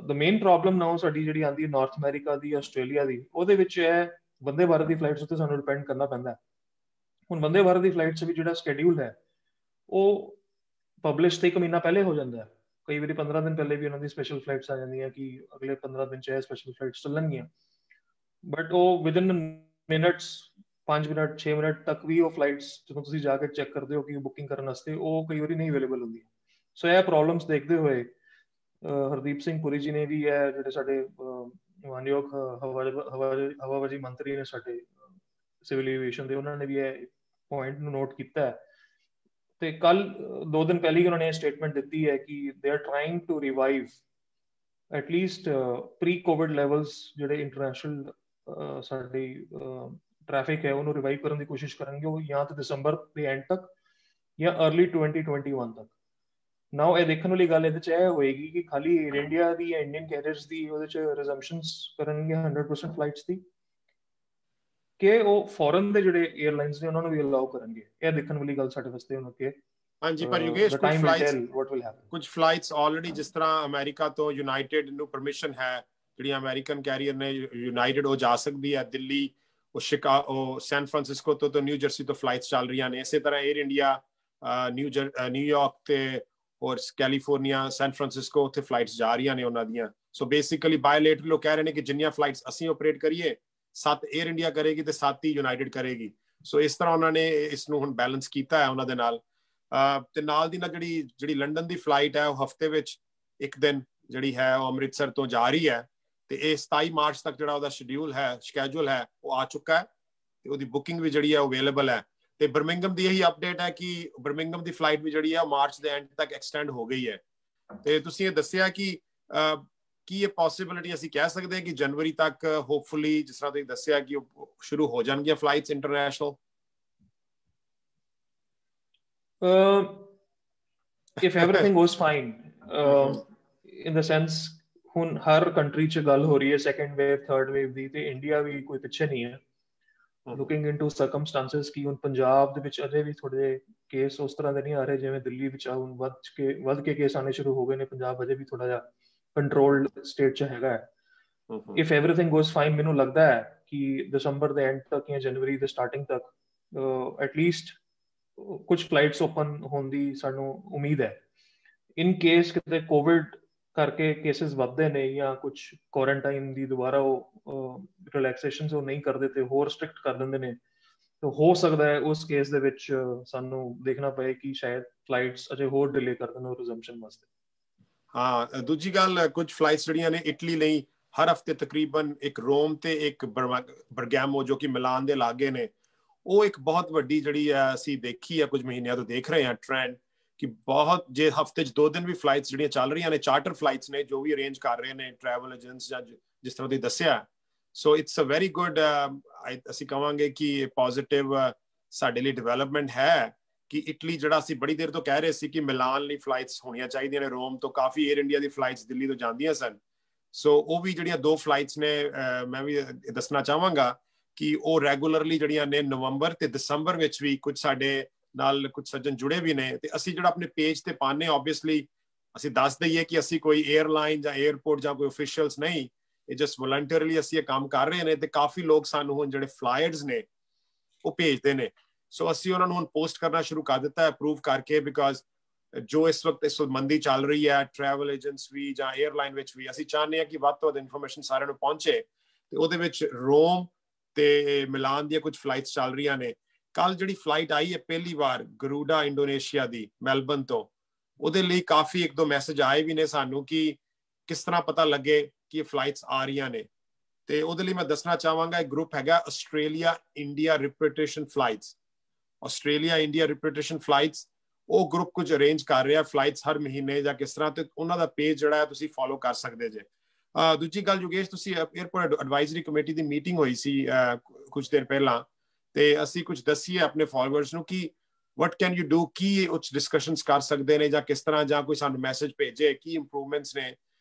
ਦ ਮੇਨ ਪ੍ਰੋਬਲਮ ਨਾ ਸਾਡੀ ਜਿਹੜੀ ਆਉਂਦੀ ਹੈ ਨਾਰਥ ਅਮਰੀਕਾ ਦੀ, ਆਸਟ੍ਰੇਲੀਆ ਦੀ, ਉਹਦੇ ਵਿੱਚ ਹੈ ਵੰਦੇ ਭਾਰਤ ਦੀ ਫਲਾਈਟਸ ਉੱਤੇ ਸਾਨੂੰ ਡਿਪੈਂਡ ਕਰਨਾ ਪੈਂਦਾ। ਹੁਣ ਵੰਦੇ ਭਾਰਤ ਦੀ ਫਲਾਈਟਸ ਵੀ ਜਿਹੜਾ ਸ਼ੈਡਿਊਲ ਹੈ ਉਹ ਪਬਲਿਸ਼ ਤੇ 1 ਮਹੀਨਾ ਪਹਿਲੇ ਹੋ ਜਾਂਦਾ ਹੈ। ਕਈ ਵਾਰੀ 15 ਦਿਨ ਪਹਿਲੇ ਵੀ ਉਹਨਾਂ ਦੀ ਸਪੈਸ਼ਲ ਫਲਾਈਟਸ ਆ ਜਾਂਦੀਆਂ ਕਿ ਅਗਲੇ 15 ਦਿਨ 'ਚ ਇਹ ਸਪੈਸ਼ਲ ਫਲਾਈਟਸ ਚੱਲਣਗੀਆਂ। ਬਟ ਉਹ ਵਿਦਿਨ ਮਿੰਟਸ, 5 ਮਿੰਟ 6 ਮਿੰਟ ਤੱਕ ਵੀ ਉਹ ਫਲਾਈਟਸ ਜਦੋਂ ਤੁਸੀਂ ਜਾ ਕੇ ਚੈੱਕ ਕਰਦੇ ਹੋ ਕਿ ਬੁਕਿੰਗ ਕਰਨ ਵਾਸਤੇ, ਉਹ ਕਈ ਵਾਰੀ ਨਹੀਂ ਅਵੇਲੇਬਲ ਹੁੰਦੀ। ਸੋ ਇਹ ਪ੍ਰੋਬਲਮਸ ਦੇਖਦੇ ਹੋਏ ਹਰਦੀਪ ਸਿੰਘ ਪੁਰੀ ਜੀ ਨੇ ਵੀ ਇਹ ਜਿਹੜੇ ਸਾਡੇ ਮਾਨਯੋਗ ਹਵਾਬਾਜ਼ੀ ਮੰਤਰੀ ਨੇ ਸਾਡੇ ਸਿਵਲ ਐਵੀਏਸ਼ਨ ਦੇ, ਉਹਨਾਂ ਨੇ ਵੀ ਇਹ ਪੁਆਇੰਟ ਨੂੰ ਨੋਟ ਕੀਤਾ ਹੈ। ਤੇ ਕੱਲ 2 ਦਿਨ ਪਹਿਲੇ ਹੀ ਉਹਨਾਂ ਨੇ ਸਟੇਟਮੈਂਟ ਦਿੱਤੀ ਹੈ ਕਿ they are trying to revive at least pre covid levels, ਜਿਹੜੇ ਇੰਟਰਨੈਸ਼ਨਲ ਸਾਡੀ ਟ੍ਰੈਫਿਕ ਹੈ ਉਹਨੂੰ ਰਿਵਾਈਵ ਕਰਨ ਦੀ ਕੋਸ਼ਿਸ਼ ਕਰਨਗੇ ਉਹ, ਜਾਂ ਤਾਂ ਦਸੰਬਰ ਦੇ ਐਂਡ ਤੱਕ ਜਾਂ अर्ਲੀ 2021 ਤੱਕ। ਨਾਓ ਇਹ ਦੇਖਣ ਵਾਲੀ ਗੱਲ ਇਹਦੇ 'ਚ ਇਹ ਹੋਏਗੀ ਕਿ ਖਾਲੀ ਏਅਰ ਇੰਡੀਆ ਦੀ ਜਾਂ ਇੰਡੀਅਨ ਕੈਰੀਅਰਸ ਦੀ ਉਹਦੇ 'ਚ ਰਿਜ਼ੰਪਸ਼ਨਸ ਕਰਨਗੇ 100% ਫਲਾਈਟਸ ਦੀ, ਕਿ ਉਹ ਫੋਰਨ ਦੇ ਜਿਹੜੇ 에ਅਰਲਾਈਨਸ ਨੇ ਉਹਨਾਂ ਨੂੰ ਵੀ ਅਲਾਉ ਕਰਨਗੇ। ਇਹ ਦੇਖਣ ਵਾਲੀ ਗੱਲ ਸਾਡੇ ਵਾਸਤੇ ਹੁਣ ਅੱਗੇ। ਹਾਂਜੀ, ਪਰ ਯੋਗੇਸ਼ ਕੁਝ ਫਲਾਈਟਸ ਆਲਰੇਡੀ, ਜਿਸ ਤਰ੍ਹਾਂ ਅਮਰੀਕਾ ਤੋਂ ਯੂਨਾਈਟਿਡ ਨੂੰ ਪਰਮਿਸ਼ਨ ਹੈ, ਜਿਹੜੀਆਂ ਅਮਰੀਕਨ ਕੈਰੀਅਰ ਨੇ ਯੂਨਾਈਟਿਡ, ਉਹ ਜਾ ਸਕਦੀ ਹੈ ਦਿੱਲੀ, ਉਹ ਸ਼ਿਕਾਗੋ, ਸੈਨ ਫਰਾਂਸਿਸਕੋ ਤੋਂ ਨਿਊ ਜਰਸੀ ਤੋਂ ਫਲਾਈਟਸ ਚੱਲ ਰਹੀਆਂ ਨੇ। ਇਸੇ ਤਰ੍ਹਾਂ ਏਅਰ ਇੰਡੀਆ ਨਿਊਯਾਰਕ ਤੇ ਔਰ ਕੈਲੀਫੋਰਨੀਆ, ਸੈਨ ਫਰਾਂਸਿਸਕੋ, ਉੱਥੇ ਫਲਾਈਟਸ ਜਾ ਰਹੀਆਂ ਨੇ ਉਹਨਾਂ ਦੀਆਂ। ਸੋ ਬੇਸਿਕਲੀ ਬਾਇਲੇਟਰਲ ਲੋਕ ਕਹਿ ਰਹੇ ਨੇ ਕਿ ਜਿੰਨੀਆਂ ਫਲਾਈਟਸ ਅਸੀਂ ਆਪਰੇਟ ਕਰੀਏ 7 ਏਅਰ ਇੰਡੀਆ ਕਰੇਗੀ ਤੇ 7 ਹੀ ਯੂਨਾਈਟਿਡ ਕਰੇਗੀ। ਸੋ ਇਸ ਤਰ੍ਹਾਂ ਉਹਨਾਂ ਨੇ ਇਸ ਨੂੰ ਹੁਣ ਬੈਲੈਂਸ ਕੀਤਾ ਹੈ ਉਹਨਾਂ ਦੇ ਨਾਲ। ਤੇ ਨਾਲ ਦੀ ਨਾਲ ਜਿਹੜੀ ਲੰਡਨ ਦੀ ਫਲਾਈਟ ਹੈ ਉਹ ਹਫਤੇ ਵਿੱਚ 1 ਦਿਨ ਜਿਹੜੀ ਹੈ ਉਹ ਅੰਮ੍ਰਿਤਸਰ ਤੋਂ ਜਾ ਰਹੀ ਹੈ, ਤੇ ਇਹ 27 ਮਾਰਚ ਤੱਕ ਜਿਹੜਾ ਉਹਦਾ ਸ਼ਡਿਊਲ ਹੈ ਉਹ ਆ ਚੁੱਕਾ ਹੈ, ਤੇ ਉਹਦੀ ਬੁਕਿੰਗ ਵੀ ਜਿਹੜੀ ਹੈ ਉਹ ਅਵੇਲੇਬਲ ਹੈ। ਤੇ ਬਰਮਿੰਗਮ ਦੀ ਇਹੀ ਅਪਡੇਟ ਹੈ ਕਿ ਬਰਮਿੰਗਮ ਦੀ ਫਲਾਈਟ ਵੀ ਜਿਹੜੀ ਹੈ ਮਾਰਚ ਦੇ ਐਂਡ ਤੱਕ ਐਕਸਟੈਂਡ ਹੋ ਗਈ ਹੈ। ਤੇ ਤੁਸੀਂ ਇਹ ਦੱਸਿਆ ਕਿ ਕੀ ਇਹ ਪੋਸੀਬਿਲਿਟੀ ਅਸੀਂ ਕਹਿ ਸਕਦੇ ਹਾਂ ਕਿ ਜਨਵਰੀ ਤੱਕ ਹੋਪਫੁਲੀ, ਜਿਸ ਤਰ੍ਹਾਂ ਤੁਸੀਂ ਦੱਸਿਆ, ਕਿ ਉਹ ਸ਼ੁਰੂ ਹੋ ਜਾਣਗੀਆਂ flights international? If everything goes fine, in the sense ਹੁਣ ਹਰ ਕੰਟਰੀ 'ਚ ਗੱਲ ਹੋ ਰਹੀ ਹੈ ਸੈਕੰਡ ਵੇਵ ਥਰਡ ਵੇਵ ਦੀ, ਤੇ ਇੰਡੀਆ ਵੀ ਕੋਈ ਪਿੱਛੇ ਨਹੀਂ ਹੈ। ਲੁਕਿੰਗ ਇਨਟੂ ਸਰਕਮਸਟੈਂਸਸ ਕਿ ਹੁਣ ਪੰਜਾਬ ਦੇ ਵਿੱਚ ਅਜੇ ਵੀ ਥੋੜੇ ਕੇਸ ਉਸ ਤਰ੍ਹਾਂ ਦੇ ਨਹੀਂ ਆ ਰਹੇ ਜਿਵੇਂ ਦਿੱਲੀ ਵਿੱਚ ਹੁਣ ਵੱਧ ਕੇ ਕੇਸ ਆਣੇ ਸ਼ੁਰੂ ਹੋ ਗਏ ਨੇ। ਪੰਜਾਬ ਅਜੇ ਵੀ ਥੋੜਾ ਜਿਹਾ ਕੰਟਰੋਲਡ ਸਟੇਟ 'ਚ ਹੈਗਾ ਹੈ। ਇਫ ਐਵਰੀਥਿੰਗ ਗੋਜ਼ ਫਾਈਨ, ਮੈਨੂੰ ਲੱਗਦਾ ਹੈ ਕਿ ਦਸੰਬਰ ਦੇ ਐਂਡ ਤੱਕ ਜਾਂ ਜਨਵਰੀ ਦੇ ਸਟਾਰਟਿੰਗ ਤੱਕ ਐਟਲੀਸਟ ਕੁਝ ਫਲਾਈਟਸ ਓਪਨ ਹੋਣ ਦੀ ਸਾਨੂੰ ਉਮੀਦ ਹੈ। ਇਨ ਕੇਸ ਕਿਤੇ ਕੋਵਿਡ ਕਰਕੇ ਕੇਸਿਸ ਵੱਧਦੇ ਨੇ ਜਾਂ ਕੁਝ ਕੁਆਰੰਟਾਈਨ ਦੀ ਦੁਬਾਰਾ ਉਹ ਰਿਲੈਕਸੇਸ਼ਨਸ ਉਹ ਨਹੀਂ ਕਰਦੇ ਤੇ ਹੋਰ ਸਟ੍ਰਿਕਟ ਕਰ ਦਿੰਦੇ ਨੇ, ਤਾਂ ਹੋ ਸਕਦਾ ਹੈ ਉਸ ਕੇਸ ਦੇ ਵਿੱਚ ਸਾਨੂੰ ਦੇਖਣਾ ਪਏ ਕਿ ਸ਼ਾਇਦ ਫਲਾਈਟਸ ਅਜੇ ਹੋਰ ਡਿਲੇ ਕਰ ਦੇਣ ਰਿਜ਼ੰਪਸ਼ਨ ਵਾਸਤੇ। ਹਾਂ, ਦੂਜੀ ਗੱਲ, ਕੁਝ ਫਲਾਈਟਸ ਜਿਹੜੀਆਂ ਨੇ ਇਟਲੀ ਲਈ ਹਰ ਹਫਤੇ ਤਕਰੀਬਨ ਇੱਕ ਰੋਮ ਤੇ ਇੱਕ ਬਰਗਾਮੋ ਜੋ ਕਿ ਮਿਲਾਨ ਦੇ ਲਾਗੇ ਨੇ, ਉਹ ਇੱਕ ਬਹੁਤ ਵੱਡੀ ਜਿਹੜੀ ਅਸੀਂ ਦੇਖੀ ਹੈ ਕੁਝ ਮਹੀਨਿਆਂ ਤੋਂ ਦੇਖ ਰਹੇ ਹਾਂ ਟ੍ਰੈਂਡ ਕਿ ਬਹੁਤ ਜੇ ਹਫਤੇ 'ਚ 2 ਦਿਨ ਵੀ ਫਲਾਈਟਸ ਜਿਹੜੀਆਂ ਚੱਲ ਰਹੀਆਂ ਨੇ, ਚਾਰਟਰ ਫਲਾਈਟਸ ਨੇ ਜੋ ਵੀ ਅਰੇਂਜ ਕਰ ਰਹੇ ਨੇ ਟਰੈਵਲ ਏਜੰਟਸ ਜਾਂ ਜਿਸ ਤਰ੍ਹਾਂ ਦੀ ਦੱਸਿਆ। So it's a very good, ਅਸੀਂ ਕਹਾਂਗੇ ਕਿ ਪੋਜ਼ਿਟਿਵ ਸਾਡੇ ਲਈ ਡਿਵੈਲਪਮੈਂਟ ਹੈ ਕਿ ਇਟਲੀ ਜਿਹੜਾ ਅਸੀਂ ਬੜੀ ਦੇਰ ਤੋਂ ਕਹਿ ਰਹੇ ਸੀ ਕਿ ਮਿਲਾਨ ਲਈ ਫਲਾਈਟਸ ਹੋਣੀਆਂ ਚਾਹੀਦੀਆਂ ਨੇ, ਰੋਮ ਤੋਂ ਕਾਫੀ 에ਅਰ ਇੰਡੀਆ ਦੀ ਫਲਾਈਟਸ ਦਿੱਲੀ ਤੋਂ ਜਾਂਦੀਆਂ ਸਨ। ਸੋ ਉਹ ਵੀ ਜਿਹੜੀਆਂ 2 ਫਲਾਈਟਸ ਨੇ, ਮੈਂ ਵੀ ਦੱਸਣਾ ਚਾਹਾਂਗਾ ਕਿ ਉਹ ਰੈਗੂਲਰਲੀ ਜਿਹੜੀਆਂ ਨੇ ਨਵੰਬਰ ਤੇ ਦਸੰਬਰ ਵਿੱਚ ਵੀ ਕੁਝ ਸਾਡੇ ਨਾਲ ਕੁਝ ਸੱਜਣ ਜੁੜੇ ਵੀ ਨੇ, ਤੇ ਅਸੀਂ ਜਿਹੜਾ ਆਪਣੇ ਪੇਜ ਤੇ ਪਾਣੇ ਆਬਵੀਅਸਲੀ ਅਸੀਂ ਦੱਸ ਦਈਏ ਕਿ ਅਸੀਂ ਕੋਈ 에ਅਰਲਾਈਨ ਜਾਂ 에ਅਰਪੋਰਟ ਜਾਂ ਕੋਈ ਅਫੀਸ਼ੀਅਲਸ ਨਹੀਂ, ਇਹ ਜਸਟ ਵਲੰਟੀਅਰਲੀ ਅਸੀਂ ਇਹ ਕੰਮ ਕਰ ਰਹੇ ਨੇ। ਤੇ ਕਾਫੀ ਲੋਕ ਸਾਨੂੰ ਹੁਣ ਜਿਹੜੇ ਫਲਾਇਰਸ ਨੇ ਉਹ ਭੇਜਦੇ ਨੇ। ਸੋ ਅਸੀਂ ਉਹਨਾਂ ਨੂੰ ਹੁਣ ਪੋਸਟ ਕਰਨਾ ਸ਼ੁਰੂ ਕਰ ਦਿੱਤਾ ਹੈ ਅਪਰੂਵ ਕਰਕੇ, ਬਿਕਾਜ਼ ਜੋ ਇਸ ਵਕਤ ਮੰਦੀ ਚੱਲ ਰਹੀ ਹੈ ਟਰੈਵਲ ਏਜੰਟਸ ਵੀ ਜਾਂ 에ਅਰਲਾਈਨ ਵਿੱਚ ਵੀ, ਅਸੀਂ ਚਾਹੁੰਦੇ ਹਾਂ ਕਿ ਵੱਧ ਤੋਂ ਵੱਧ ਇਨਫੋਰਮੇਸ਼ਨ ਸਾਰਿਆਂ ਨੂੰ ਪਹੁੰਚੇ। ਤੇ ਉਹਦੇ ਵਿੱਚ ਰੋਮ ਤੇ ਮਿਲਾਨ ਦੀਆਂ ਕੁਝ ਫਲਾਈਟਸ ਚੱਲ ਰਹੀਆਂ ਨੇ। ਕੱਲ ਜਿਹੜੀ ਫਲਾਈਟ ਆਈ ਹੈ ਪਹਿਲੀ ਵਾਰ ਗਰੂਡਾ ਇੰਡੋਨੇਸ਼ੀਆ ਦੀ ਮੈਲਬਨ ਤੋਂ, ਉਹਦੇ ਲਈ ਕਾਫੀ 1-2 ਮੈਸੇਜ ਆਏ ਵੀ ਨੇ ਸਾਨੂੰ ਕਿ ਕਿਸ ਤਰ੍ਹਾਂ ਪਤਾ ਲੱਗੇ ਕਿ ਇਹ ਫਲਾਈਟਸ ਆ ਰਹੀਆਂ ਨੇ। ਤੇ ਉਹਦੇ ਲਈ ਮੈਂ ਦੱਸਣਾ ਚਾਹਾਂਗਾ ਇੱਕ ਗਰੁੱਪ ਹੈਗਾ Australia India repatriation flights. Australia India repatriation flights, ਉਹ ਗਰੁੱਪ ਕੁਝ ਅਰੇਂਜ ਕਰ ਰਿਹਾ ਫਲਾਈਟਸ ਹਰ ਮਹੀਨੇ ਜਾਂ ਕਿਸ ਤਰ੍ਹਾਂ, ਤੇ ਉਹਨਾਂ ਦਾ ਪੇਜ ਜਿਹੜਾ ਹੈ ਤੁਸੀਂ ਫੋਲੋ ਕਰ ਸਕਦੇ ਜੇ। ਦੂਜੀ ਗੱਲ ਯੋਗੇਸ਼, ਤੁਸੀਂ 에ਅਰਪੋਰਟ ਐਡਵਾਈਜ਼ਰੀ ਕਮੇਟੀ ਦੀ ਮੀਟਿੰਗ ਹੋਈ ਸੀ ਕੁਝ ਦਿਨ ਪਹਿਲਾਂ, ਤੇ ਅਸੀਂ ਕੁਝ ਦੱਸੀਏ ਆਪਣੇ ਫਾਲੋਅਰਸ ਨੂੰ ਕਿ what can you do, ਕੀ ਉੱਚ ਡਿਸਕਸ਼ਨਸ ਕਰ ਸਕਦੇ ਨੇ ਜਾਂ ਕਿਸ ਤਰ੍ਹਾਂ, ਜਾਂ ਕੋਈ ਸਾਨੂੰ ਮੈਸੇਜ ਭੇਜੇ ਕੀ ਇੰਪਰੂਵਮੈਂਟਸ ਨੇ